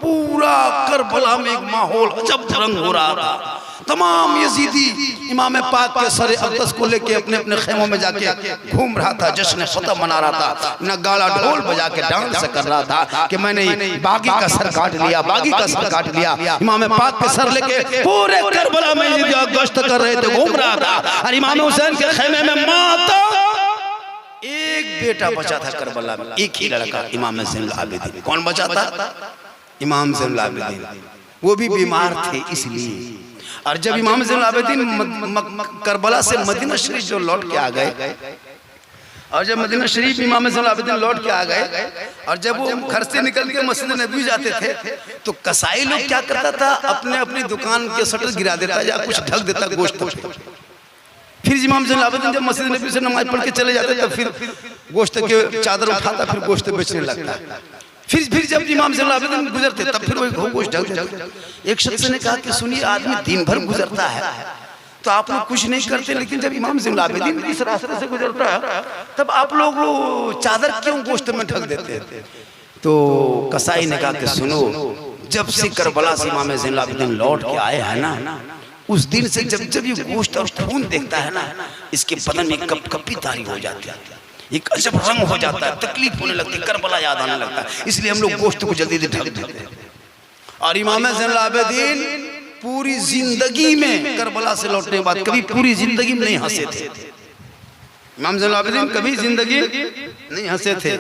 पूरा करबला में एक माहौल अजब रंग हो रहा था। तमाम यजीदी इमाम पाक के सर अक़दस को लेके अपने अपने खेमों में जाके घूम रहा था, जश्न ख़त्म मना रहा था, नगाड़ा ढोल बजा के डांस कर रहा था कि मैंने बागी का सर काट लिया, बागी का सर काट लिया। इमाम पाक के सर लेके पूरे करबला में गश्त कर रहे थे, घूम रहा था। और इमाम हुसैन के खेमे में माता एक बेटा बचा था करबला में, एक ही लड़का, इमाम ज़ैनुल आबिदीन। कौन बचा था? इमाम ज़ैनुल आबिदीन। वो भी बीमार थे इसलिए। और जब इमाम ज़ैनुल आबिदीन करबला से मदीना शरीफ जो लौट के आ गए, और जब मदीना शरीफ इमाम ज़ैनुल आबिदीन लौट के आ गए, और जब वो घर से निकल के मस्जिद नबवी जाते थे तो कसाई लोग क्या करता था, अपने अपनी दुकान के शटर गिरा देता या कुछ ढक देता गोश्त। फिर इमाम ज़ैनुल आबिदीन जब मस्जिद नबवी से नमाज पढ़ के चले जाते तब फिर गोश्त के चादर उठाता, फिर गोश्त बेचने लगता। फिर जब इमाम ज़ैनुल आबिदीन गुजरते तब फिर वही गोश्त ढक जाता। एक शख्स ने कहा कि सुनिए, आदमी दिन भर गुजरता है तो आप लोग कुछ नहीं करते, लेकिन जब इमाम ज़ैनुल आबिदीन इस रास्ते से गुजरता है तब आप लोग चादर क्यों गोश्त में ढक देते हैं? तो कसाई ने कहा कि सुनो, जब से करबला से इमाम ज़ैनुल आबिदीन लौट के आए हैं ना, उस दिन से जब ये गोश्त और खून देखता है ना, इसके बदन में कपकपी तारी हो जाती है, एक अजब रंग हो जाता है, तकलीफ होने लगती है, करबला याद आने लगता है। इसलिए हम लोग गोश्त को जल्दी ढक देते हैं। और इमाम ज़ैनुल आबिदीन पूरी जिंदगी में करबला से लौटने के बाद कभी पूरी जिंदगी में नहीं हंसे थे। इमाम ज़ैनुल आबिदीन कभी जिंदगी नहीं हंसे थे।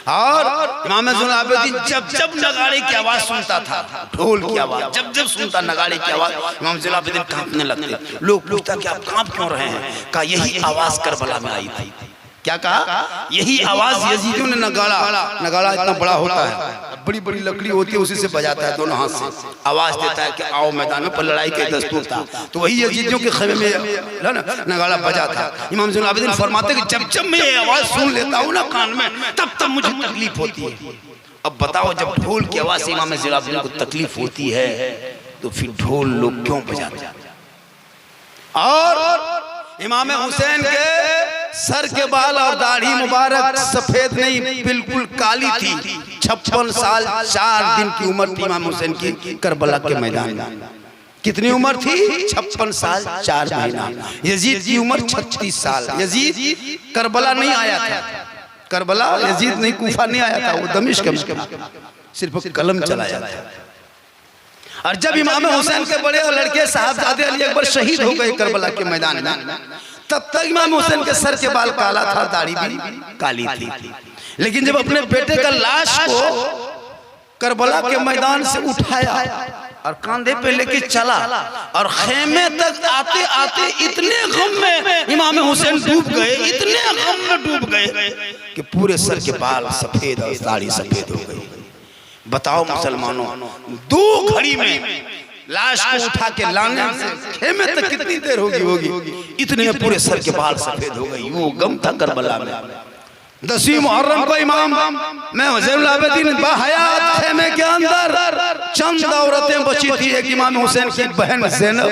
और इमाम ज़ैनुल आबिदीन जब जब नगाड़े की आवाज सुनता था, ढोल की आवाज जब जब सुनता नगाड़े की आवाज, इमाम ज़ैनुल आबिदीन कांपने लगते। लोग पूछता कि आप कांप क्यों रहे हैं? कहा यही आवाज करबला में आई थी। क्या कहा? यही आवाज यजीदियों ने नगाड़ा इतना बड़ा होता है, बड़ी बड़ी लकड़ी होती है, उसी से बजाता है, दोनों हाथ से आवाज देता है कि आओ मैदान में। पर लड़ाई का दस्तूर था, तो वही यजीदियों के खेमे में नगाड़ा बजा था। इमाम ज़ैनुल आबिदीन फरमाते कि जब जब मैं ये आवाज सुन लेता हूँ ना कान में, तब तब मुझे तकलीफ होती है। अब बताओ, जब ढोल की आवाज से इमाम ज़ैनुल आबिदीन को तकलीफ होती है, तो फिर ढोल लोग क्यों बजाते हैं? और इमाम हुसैन के सर के बाल और दाढ़ी मुबारक सफेद नहीं, बिल्कुल काली थी। 56 साल 4 दिन की उम्र थी इमाम हुसैन की करबला के मैदान में। कितनी उम्र थी? 56 साल 4 महीना। यजीद की उम्र 36 साल। यजीद करबला नहीं आया था, करबला यजीद नहीं, कूफा नहीं आया था, वो दमिश्क में सिर्फ कलम चलाया था। और जब इमाम हुसैन के बड़े लड़के साहबजादे अली अकबर शहीद हो गए करबला के मैदान में, तब तक इमाम हुसैन के सर के बाल काला था, दाढ़ी भी काली थी। लेकिन जब अपने बेटे का लाश को करबला के मैदान से उठाया और कंधे पे लेके चला, और खेमे तक आते आते इतने गम में इमाम हुसैन डूब गए, इतने गम में डूब गए कि पूरे सर के बाल सफेद और दाढ़ी सफेद हो गई। बताओ मुसलमानों, 2 घड़ी में लाश को उठा के लाने से खेमे तक कितनी देर होगी? इतने में पूरे सर के बाल सफेद हो गई। वो गम था करबला में। 10वीं मुहर्रम को इमाम मैं ज़ैनुल आबिदीन बाहयात खेमे के अंदर चंद औरतें बची थी। एक इमाम हुसैन की बहन ज़ैनब,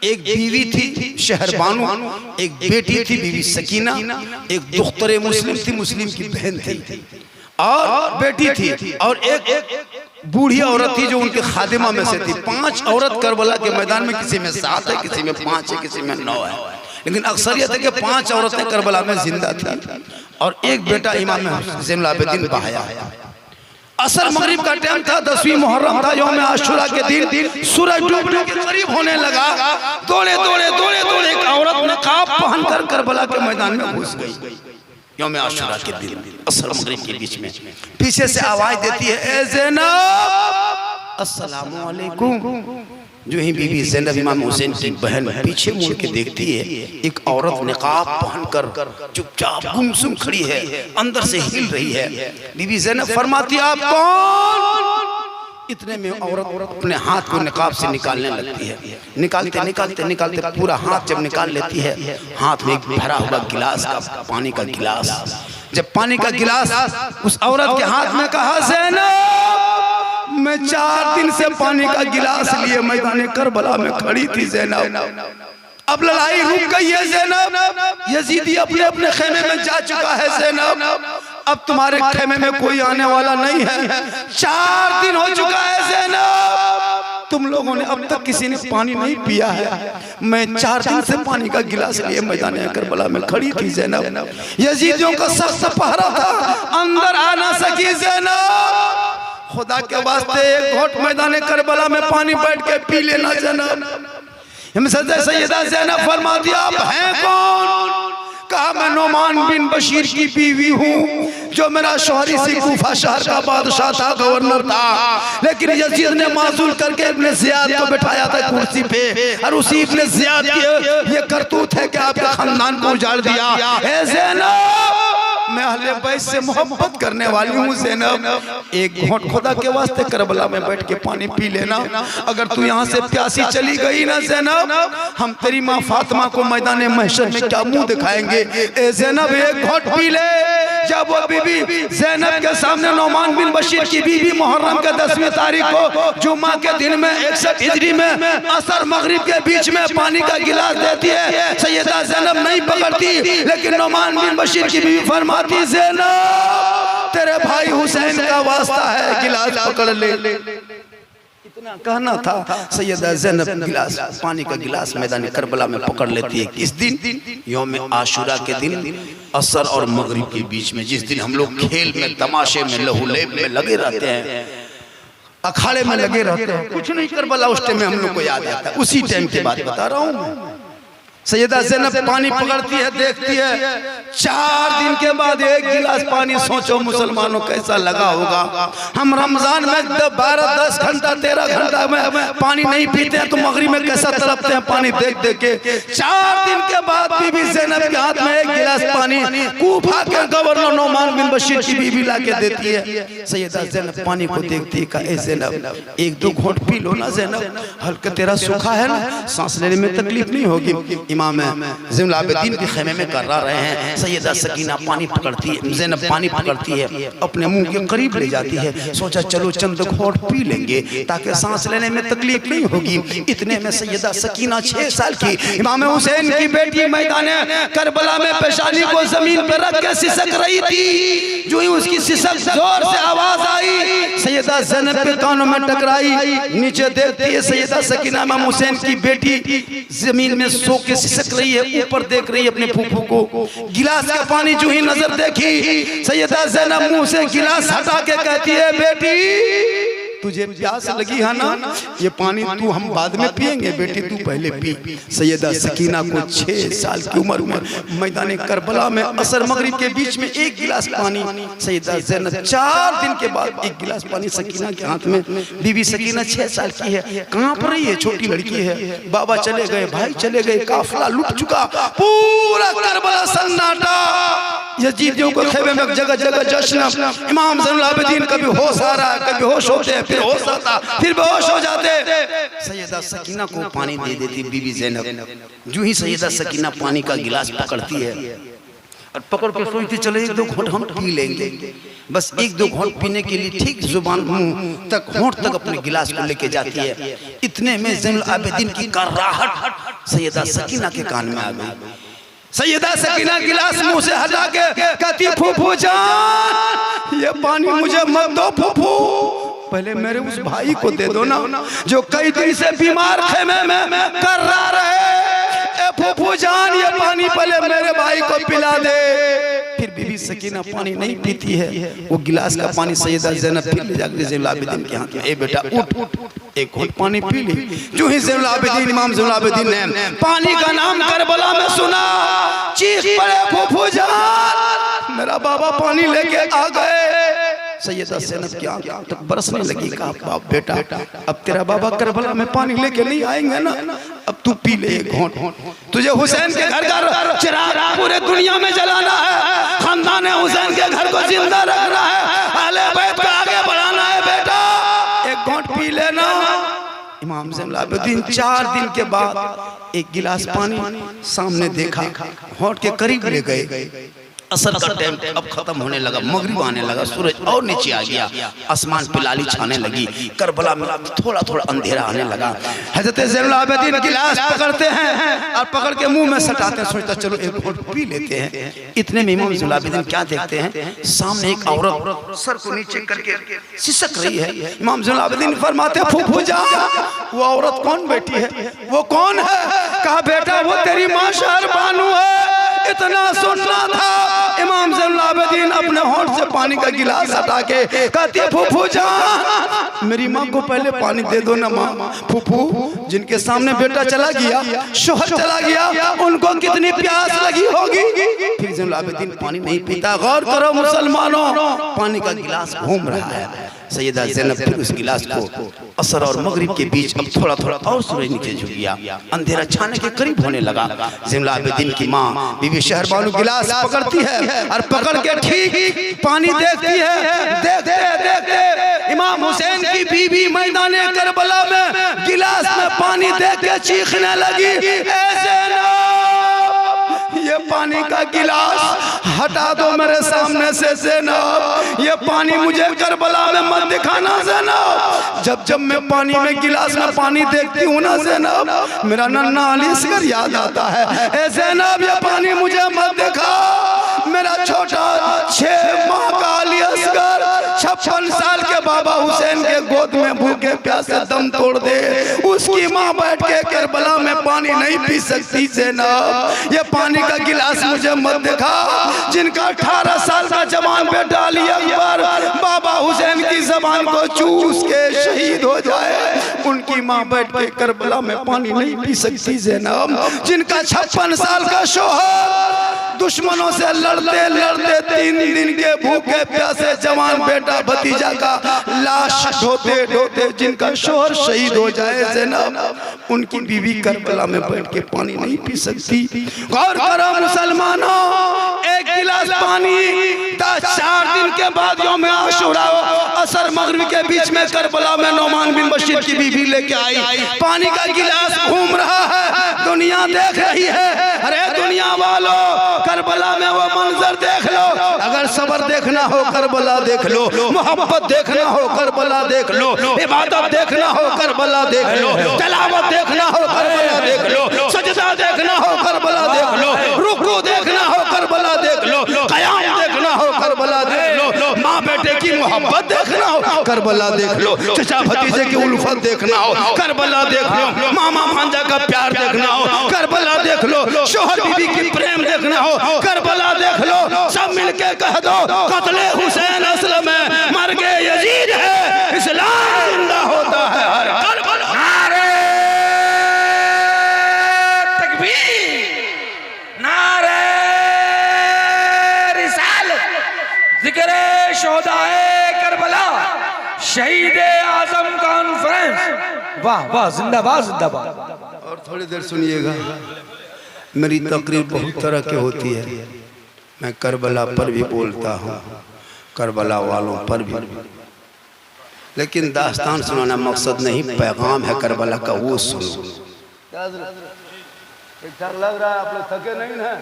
एक बीवी थी शहरबानू, एक बेटी थी बीवी सकीना, एक दुख्तरे मुस्लिम थी, मुस्लिम की बहन थी और बेटी थी, और एक बूढ़ी औरत थी जो उनके खादिमा में से थी। 5 औरत करबला के मैदान में, किसी में 7 है, किसी में 5 है, किसी में 9 है, लेकिन अक्सरियत है कि 5 औरतें करबला में जिंदा थी और एक बेटा इमाम ज़ैनुल आबिदीन बहाया। असर मगरिब का टाइम था, 10वीं मुहर्रम था, यौम आशुरा के दिन सूरज डूबने के करीब होने लगा। दौड़े दौड़े दौड़े दौड़े एक औरत नकाब पहनकर करबला के मैदान में घुस गई। यौम आशुरा के दिन असर मगरिब के बीच में पीछे से आवाज देती है, ए ज़ैनब अस्सलामु अलैकुम। जो ही बीबी ज़ैनब इमाम हुसैन की बहन पीछे मुड़ के देखती है, एक औरत निकाब पहनकर चुपचाप गुमसुम खड़ी है, अंदर से हिल रही है। बीबी ज़ैनब फरमाती है, आप कौन? इतने में औरत अपने हाथ को निकाब से निकालने लगती है। निकालते निकालते निकालते पूरा हाथ जब निकाल लेती है, हाथ में एक भरा हुआ गिलास का पानी का गिलास, जब पानी का गिलास उस औरत के हाथ में कहा, ज़ैनब मैं 4 दिन से पानी का गिलास लिए मैदान करबला में खड़ी थी ज़ैनब, अब लड़ाई रुक गई है ज़ैनब, यजीदी अपने अपने खेमे में जा चुका है ज़ैनब, अब तुम्हारे खेमे में कोई आने वाला नहीं है। 4 दिन हो चुका है ज़ैनब, तुम लोगों ने अब तक किसी ने पानी नहीं पिया है। मैं 4 दिन से पानी का गिलास लिए मैदान करबला में खड़ी थी ज़ैनब, यजीदियों का सख्त पहरा था, अंदर आ ना सकी ज़ैनब, खुदा के वास्ते एक घोट मैदान करबला में पानी बैठ के पी लेना ज़ैनब। सैयदा ज़ैनब फरमा दिया, आप हैं कौन? कहा मैं नोमान बिन बशीर की बीवी हूँ, जो मेरा शोहर इसी कूफा शहर का बादशाह था, गवर्नर था, लेकिन यजीद ने माजूल करके इब्ने ज़ियाद को बिठाया था कुर्सी पे, और उसी इब्ने ज़ियाद की ये करतूत है कि आपके खानदान को उजाड़ दिया। ए ज़ैनब मैं अहले बैत से मोहब्बत करने वाली हूँ ज़ैनब, एक घोंट खुदा के वास्ते करबला में बैठ के पानी पी लेना। अगर तू यहाँ से प्यासी चली गई ना ज़ैनब, हम तेरी माँ फातिमा को मैदान महशर में क्या मुंह दिखाएंगे। ए ज़ैनब एक घोंट पी ले। जब वो बीबी ज़ैनब के सामने नोमान बिन बशीर की बीबी मुहर्रम के 10वीं तारीख को जुम्मा के दिन में 61 हिजरी में असर मगरिब के बीच में पानी का गिलास देती है, सैयदा ज़ैनब नहीं पकड़ती, लेकिन नोमान बिन बशीर की बीबी फरमाती, ज़ैनब तेरे भाई हुसैन का वास्ता है, गिलास पकड़ ले। इतना कहना था, सैयदा ज़ैनब गिलास पानी का गिलास मैदान करबला में पकड़ लेती है। किस दिन? यौम आशुरा के दिन असर और मगरिब के बीच में, जिस दिन हम लोग खेल में, तमाशे में, लहूलेब में लगे रहते हैं, अखाड़े में लगे रहते हैं, कुछ नहीं करबला उस टाइम में हम लोग को याद आता है। उसी टाइम की बात बता रहा हूँ। सैयदा ज़ैनब पानी पकड़ती है, देखती है। 4 दिन के बाद 1 गिलास पानी, सोचो मुसलमानों कैसा लगा होगा। हम रमजान में 12-10 घंटा 13 घंटा में पानी नहीं पीते हैं तो मगरिब में कैसा तड़पते हैं पानी देख देख के। 4 दिन के बाद बीबी ज़ैनब के हाथ में 1 गिलास पानी कूफा के गवर्नर नोमान बिन बशीर की बीबी ला के देती है। सैयदा ज़ैनब पानी को देखती है, कहा, ए ज़ैनब 1-2 घोंट पी लो ना ज़ैनब, हल्का तेरा सूखा है ना, सांस लेने में तकलीफ नहीं होगी। इमाम ज़ैनुल आबिदीन के खेमे में कर्रा रहे हैं। सैयदा सकीना पानी पकड़ती है, ज़ैनब पानी पकड़ती है, अपने मुंह के करीब ले जाती है। सोचा चलो चंद घोंट पी लेंगे ताकि सांस लेने में तकलीफ नहीं होगी। इतने में सैयदा सकीना 6 साल की इमाम हुसैन की बेटी मैदान करबला में पेशानी को जमीन पर रख के सिसक रही थी। जो ही उसकी सिसक जोर से आवाज आई, सैयदा ज़ैनब के कानों में टकराई। नीचे देखती है सैयदा सकीना इमाम हुसैन की बेटी जमीन में सो के सिसक रही है, ऊपर देख रही है अपने फूफू को। गिलास का पानी जो ही नजर देखी, सैयदा ज़ैनब मुंह से गिलास हटा के कहती है, बेटी तुझे प्यास लगी है ना, ये पानी तू हम बाद में पिएंगे, बेटी तू पहले पी। सैयदा सकीना को 6 साल की उम्र में मैदान करबला में असर मगरिब के बीच में 1 गिलास पानी, सैयदा ज़ैनब 4 दिन के बाद 1 गिलास पानी सकीना के हाथ में। बीबी सकीना 6 साल की है, कांप रही है, छोटी लड़की है। बाबा चले गए, भाई चले गए, काफिला लुट चुका, पूरा करबला सन्नाटा। यजीदियों को खेमे में जगह जगह जश्न। इमाम ज़ैनुल आबिदीन कभी होश आ रहा है, कभी होश होते हैं, फिर होश आता, फिर बेहोश हो जाते। सैयदा सकीना को पानी दे देती बीबी ज़ैनब। जो ही सैयदा सकीना पानी का गिलास पकड़ती है और पकड़ के सोचती चले 1-2 घोंट हम पी लेंगे। बस 1-2 घोंट पीने के लिए ठीक जुबान मुंह तक होंठ तक अपने गिलास को लेके जाती है। इतने में ज़ैनुल आबिदीन की कराहट सैयदा सकीना के कान में आ गई। सैयदा सकीना गिलास मुंह से हटा के कहती, फूफू जान ये पानी मुझे मत दो फूफू, पहले मेरे उस भाई को दे दो ना जो कई दिन से बीमार खेमे में कर रहा रहे। ए फूफू जान ये पानी पहले मेरे भाई को पिला दे। फिर बीबी सकीना पानी नहीं पीती है, वो गिलास का पानी सैयदा ज़ैनब फिर ले जाकर ज़ैनुल आबिदीन के हाथ में, ए बेटा उठ 1 घोंट पानी पी ली। जो ही ज़ैनुल आबिदीन इमाम ज़ैनुल आबिदीन ने पानी का नाम करबला में सुना, चीख पड़े, फूफू जान मेरा बाबा पानी लेके आ गए। सैयदा ज़ैनब की आंख तक बरसने लगी। कहा, बाप बेटा अब तेरा बाबा करबला में पानी लेके नहीं आएंगे ना, अब तू पी ले 1 घोंट। तुझे हुसैन के घर का चिराग पूरे दुनिया में जलाना है, खानदान हुसैन के घर को जिंदा रखना है, अहले बैत को आगे बढ़ाना है, बेटा 1 घोंट पी लेना। इमाम ज़ैनुल आबिदीन 4 दिन के बाद 1 गिलास पानी सामने देखा, होंठ के करीब ले गए। असर का टाइम अब खत्म होने लगा, मगरिब आने लगा, सूरज और नीचे आ गया, आसमान पे लाली छाने लगी, करबला में थोड़ा थोड़ा अंधेरा आने लगा। हज़रत ज़ैनुल आबिदीन गिलास पकड़ते हैं और पकड़ के मुंह में सटाते हैं, सोचता चलो 1 घोंट पी लेते हैं। इतने में इमाम ज़ैनुल आबिदीन क्या देखते हैं, सामने एक औरत सर को नीचे करके सिसक रही है। इमाम ज़ैनुल आबिदीन फरमाते हैं, फूफू जान वो औरत कौन बैठी है, वो कौन है? कहा, बेटा वो तेरी माँ शहरबानू है। इतना सुनना था। इमाम ज़ैनुल आबिदीन अपने होंठ से पानी का गिलास हटा के कहती, फूफू जान मेरी माँ को पहले पानी दे दो ना माँ। फूफू जिनके सामने बेटा चला गया, शोहर चला गया, उनको कितनी प्यास लगी होगी। फिर ज़ैनुल आबिदीन पानी नहीं पीता। गौर करो मुसलमानों, पानी का गिलास घूम रहा है। सैयदा ज़ैनब फिर उस गिलास को असर और मगरिब के बीच अब थोड़ा थोड़ा और सूरज नीचे झुक गया, अंधेरा छाने के करीब होने लगा। ज़ैनुल आबिदीन की माँ बीबी शहरबानू गिलास पकड़ती है और पकड़ के ठीक पानी देखती है। देखते देखते इमाम हुसैन की बीबी मैदाने करबला में गिलास में पानी देख के चीखने लगी, ऐ ज़ैनब ये पानी का गिलास हटा दो मेरे सामने से ज़ैनब, ये पानी मुझे करबला में मत दिखाना ज़ैनब। जब जब मैं पानी में गिलास में पानी देखती हूँ ना ज़ैनब, मेरा नन्हा अली असगर याद आता है। ए ज़ैनब ये पानी मुझे मत दिखा, मेरा छोटा 6 माह का अली असगर 56 साल के बाबा हुसैन के गोद में भूखे प्यासे दम तोड़ दे, उसकी माँ बैठ के करबला में पानी नहीं पी सकती ज़ैनब, ये पानी का गिलास मुझे मत दिखा। जिनका 18 साल का जवान बेटा अली अकबर बाबा हुसैन की जबान को चूस के शहीद हो जाए, उनकी माँ बैठ के करबला में पानी नहीं पी सकती ज़ैनब, जिनका 56 साल का शौहर दुश्मनों से लड़ते लड़ते 3 दिन के भूखे प्यासे जवान बेटा भतीजा का लाश ढोते ढोते जिनका शौहर शहीद हो जाए ज़ैनब, उनकी बीवी करबला में बैठ के पानी नहीं पी सकती। गौर करो मुसलमानों, एक गिलास पानी 4 दिन के बाद यौम आशूरा असर मगरिब के बीच में करबला में नौमान बिन बशीर की बीवी लेके आई, पानी का गिलास घूम रहा है, दुनिया देख रही है। अरे दुनिया वालों, करबला में वो मंजर देख लो, अगर सबर देखना हो करबला देख लो, मोहब्बत देखना हो करबला देख लो, इबादत देखना हो करबला देख लो, तिलावत देखना हो करबला देख लो, सजदा देखना हो करबला देख लो, रुकू देखना हो करबला देख लो, क़याम देखना हो करबला देख लो, माँ बेटे की मोहब्बत देखना हो करबला देख लो, चचा भतीजे की उल्फत देखना हो करबला देख लो, मामा भांजा का प्यार देखना हो करबला देख लो, शोहर बीवी की प्रेम देखना हो करबला देख लो। सब मिलके कह दो, कत्ले हुसैन असल में मर गए यजीद है, इस्लाम जिंदा होता है हर करबला। नारे तकबीर, नारे रिसालत, जिक्रे शोहदाए करबला, शहीद आजम कॉन्फ्रेंस। वाह वाह, जिंदाबाद जिंदाबाद। और थोड़ी देर सुनिएगा, मेरी तकरीर बहुत तरह की होती है, मैं करबला पर भी बोलता हूँ, करबला वालों पर भी, लेकिन दास्तान सुनाना मकसद नहीं, पैगाम है करबला का, वो सुनो। ठीक ठाक लग रहा है, आप लोग थके नहीं ना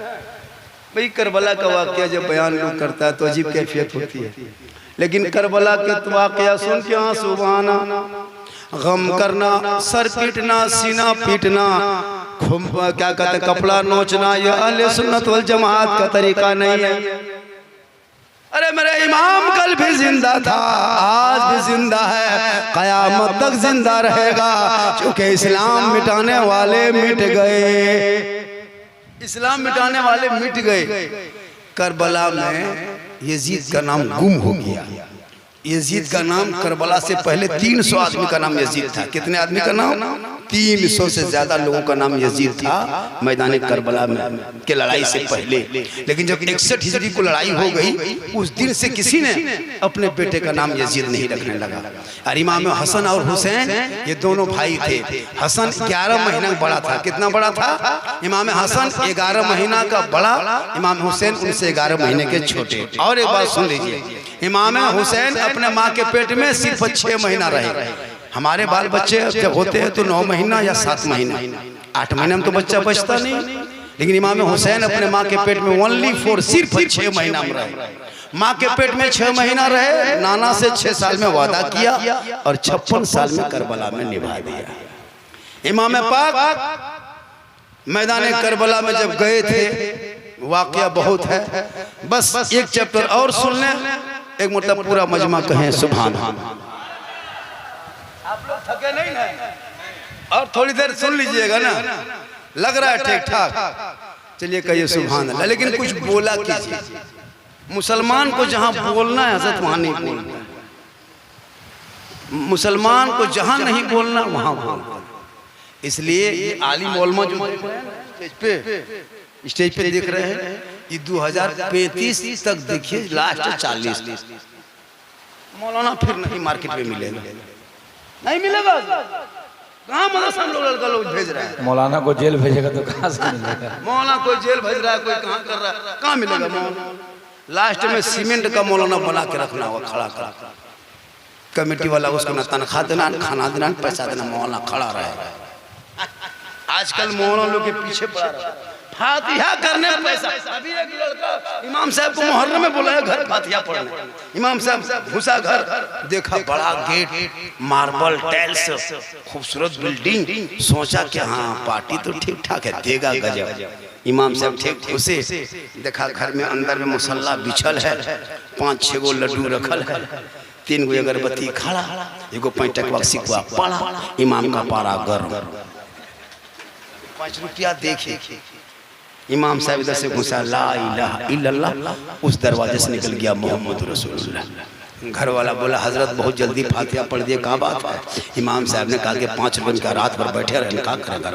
भाई? करबला का वाकया जब बयान लोग करता है तो अजीब कैफियत होती है, लेकिन करबला के वाकया सुन के आंसू बहाना, गम करना, सर पीटना, सीना पीटना, क्या कहते कपड़ा नोचना, यह अहले सुन्नत वल जमात का तरीका नहीं है। अरे मेरे इमाम कल भी जिंदा था, आज भी जिंदा है, कयामत तक जिंदा रहेगा, क्योंकि इस्लाम मिटाने वाले मिट गए, इस्लाम मिटाने वाले मिट गए। करबला में यजीद का नाम गुम हो गया। यजीद का नाम करबला से पहले 300 आदमी का नाम यजीद था। कितने आदमी का नाम? 300 से ज्यादा लोगों का नाम यजीद था मैदान करबला में के लड़ाई से पहले। लेकिन जब 61 हिजरी को लड़ाई हो गई, उस दिन से किसी ने अपने बेटे का नाम यजीद नहीं रखने लगा। और इमाम हसन और हुसैन ये दोनों भाई थे। हसन 11 महीना बड़ा था। कितना बड़ा था? इमाम हसन 11 महीना का बड़ा, इमाम हुसैन उनसे 11 महीने के छोटे। और एक बात सुन लीजिए, इमाम हुसैन अपने माँ के पेट में सिर्फ 6 महीना रहे। हमारे बाल बच्चे जब होते हैं तो 9 महीना या 7 महीना, 8 महीने में तो बच्चा बचता नहीं। लेकिन इमाम हुसैन अपने माँ के पेट में ओनली फॉर सिर्फ 6 महीना में रहे। माँ के पेट में 6 महीना रहे, नाना से 6 साल में वादा किया और 56 साल में करबला में निभा दिया। इमाम पाक मैदान करबला में जब गए थे, वाकया बहुत है, बस एक चैप्टर और सुन लें, एक मतलब पूरा मजमा कहें सुभान अल्लाह। आप लोग थके नहीं ना? और थोड़ी देर सुन लीजिएगा ना, लग रहा है ठीक ठाक, चलिए कहिए सुभान अल्लाह। लेकिन कुछ बोला कीजिए। मुसलमान को जहां बोलना है हजरत वहां नहीं बोलना, मुसलमान को जहां नहीं बोलना वहां बोलना। इसलिए ये आलिम उलमा जो स्टेज पे देख रहे हैं, ये 2035 तक देखिए, लास्ट 40 मौलाना फिर नहीं मार्केट में मिलेगा, नहीं मिलेगा। कहाँ मदरसा लोग लड़का लोग भेज रहा है? मौलाना को जेल भेजेगा तो कहाँ से मिलेगा? मौलाना कोई जेल भेज रहा है, कोई कहाँ कर रहा है, कहाँ मिलेगा मौलाना? लास्ट में सीमेंट का मौलाना बना के रखना होगा, खड़ा कर, कमेटी वाला उसको ना तनख्वाह देना, खाना देना, पैसा देना, मौलाना खड़ा रहेगा। आजकल मौलाना लोग के पीछे पड़ा रहा है, फातिहा करने पैसा। अभी एक लड़का इमाम साहब को मुहर्रम में बुलाया घर फातिहा पढ़ने, इमाम साहब घुसा घर, देखा बड़ा गेट, मार्बल टाइल्स, खूबसूरत बिल्डिंग, सोचा कि हाँ पार्टी तो ठीक ठाक है, देगा गजब। इमाम साहब ठीक घुसे, देखा घर में अंदर में मसल्ला बिछल है, 5-6 गो लड्डू रखल है, 3 गो अगरबत्ती खड़ा, एगो 5 टकवा सिक्का पड़ा, इमाम का पारा गर्म, 5 रुपया देखे। इमाम साहब इधर से घुसा, ला इलाहा इल्लल्लाह, उस दरवाजे से निकल गया मोहम्मद रसूलुल्लाह। घर वाला बोला हजरत बहुत जल्दी फातिहा पढ़ दिए, कहाँ बात है? इमाम साहब ने कहा कि 5 रुपये का रात भर बैठे रहने का करेगा।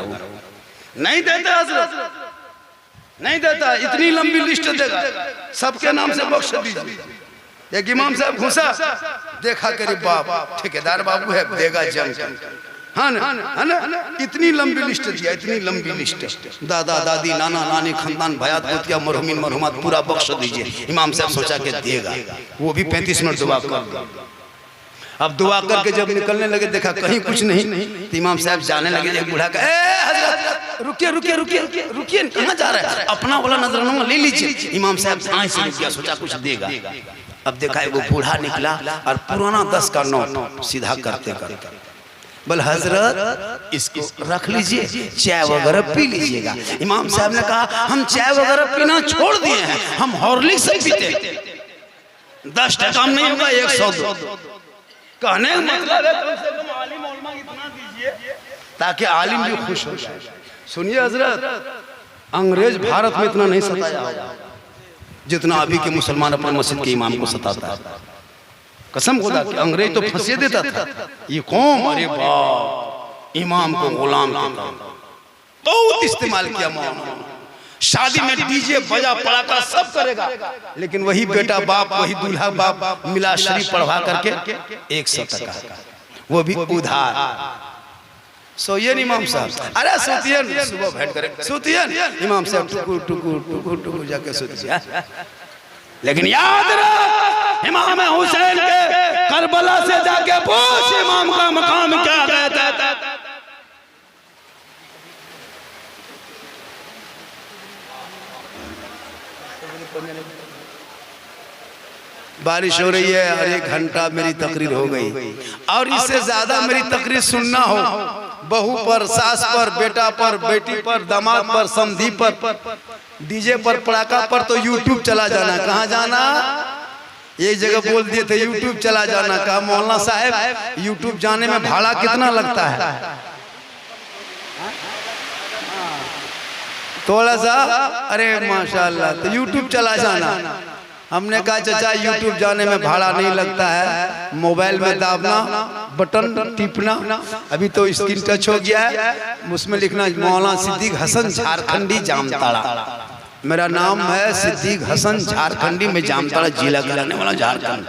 नहीं देता हजरत, नहीं देता, इतनी लंबी लिस्ट देगा, सबके नाम से बख्श दीजिए। एक इमाम साहब घुसा, देखा करीब बाप ठेकेदार बाबू है, देगा जम हाँ ना, इतनी लंबी लिस्ट दिया, इतनी लंबी लिस्ट, दादा दादी नाना नानी खानदान भयात भूतिया मरहुमीन मरहुमात पूरा बख्श दीजिए। इमाम साहब सोचा के देगा, वो भी 35 मिनट दुआ कर। अब दुआ करके जब निकलने लगे देखा कहीं कुछ नहीं, तो इमाम साहब जाने लगे। एक बूढ़ा का हजरत रुकिए रुकिए रुकिए रुकिए रुकिए, कहाँ जा रहा है? अपना वाला नजराना ले लीजिए। इमाम साहब साए से रुक गया, सोचा कुछ देगा। अब देखा वो बूढ़ा निकला और पुराना 10 का नोट सीधा करते करते बोल हजरत इसको रख लीजिए, चाय वगैरह पी लीजिएगा। इमाम साहब ने कहा हम चाय वगैरह पीना छोड़ दिए हैं, हम हॉर्लिक्स पीते। 10 टका नहीं होगा 100 दो। कहने का मतलब है कम से कम आलिम उलमा इतना दीजिए ताकि आलिम भी खुश हो जाए। सुनिए हजरत, अंग्रेज भारत में इतना नहीं सताया होगा जितना अभी के मुसलमान अपने मस्जिद के इमाम को सताता है। कसम खुदा कि अंग्रेज तो फंसे देता था, ये कौम अरे बाप इमाम को गुलाम कहता, बहुत इस्तेमाल किया मौलाना। शादी में डीजे बजा पड़ाका सब करेगा, लेकिन वही बेटा बाप वही दूल्हा बाप मिला शरीफ पढ़वा करके 100 टका, वो भी उधार। सोइए इमाम साहब, अरे सोतिए सुबह भेंट करें, सोतिए इमाम साहब टुकुर टुकुर टुकुर टुकुर जाके सोतिए। लेकिन याद रख इमाम हुसैन के करबला से जाके पूछ इमाम का मकाम क्या कहता था। बारिश हो रही है और 1 घंटा मेरी तकरीर हो गई, और इससे ज्यादा मेरी तकरीर सुनना हो, बहू पर, सास पर, बेटा पर, बेटी पर, दामाद पर, समधी पर, डीजे पर, पड़ाका पर, तो यूट्यूब चला जाना। कहाँ जाना? एक जगह बोल दिए थे यूट्यूब चला जाना। कहा मौलाना साहब यूट्यूब जाने में भाड़ा कितना लगता है? थोड़ा सा, अरे माशाल्लाह, तो यूट्यूब चला जाना। हमने कहा चाचा यूट्यूब जाने में भाड़ा नहीं लगता है, मोबाइल में दाबना, बटन टिपना। अभी तो स्क्रीन टच हो गया है, उसमें लिखना मौलाना सिद्दीक हसन झारखंडी जामताड़ा। मेरा नाम है सिद्दीक हसन झारखंडी में, जामताड़ा जिला का रहने वाला झारखंड।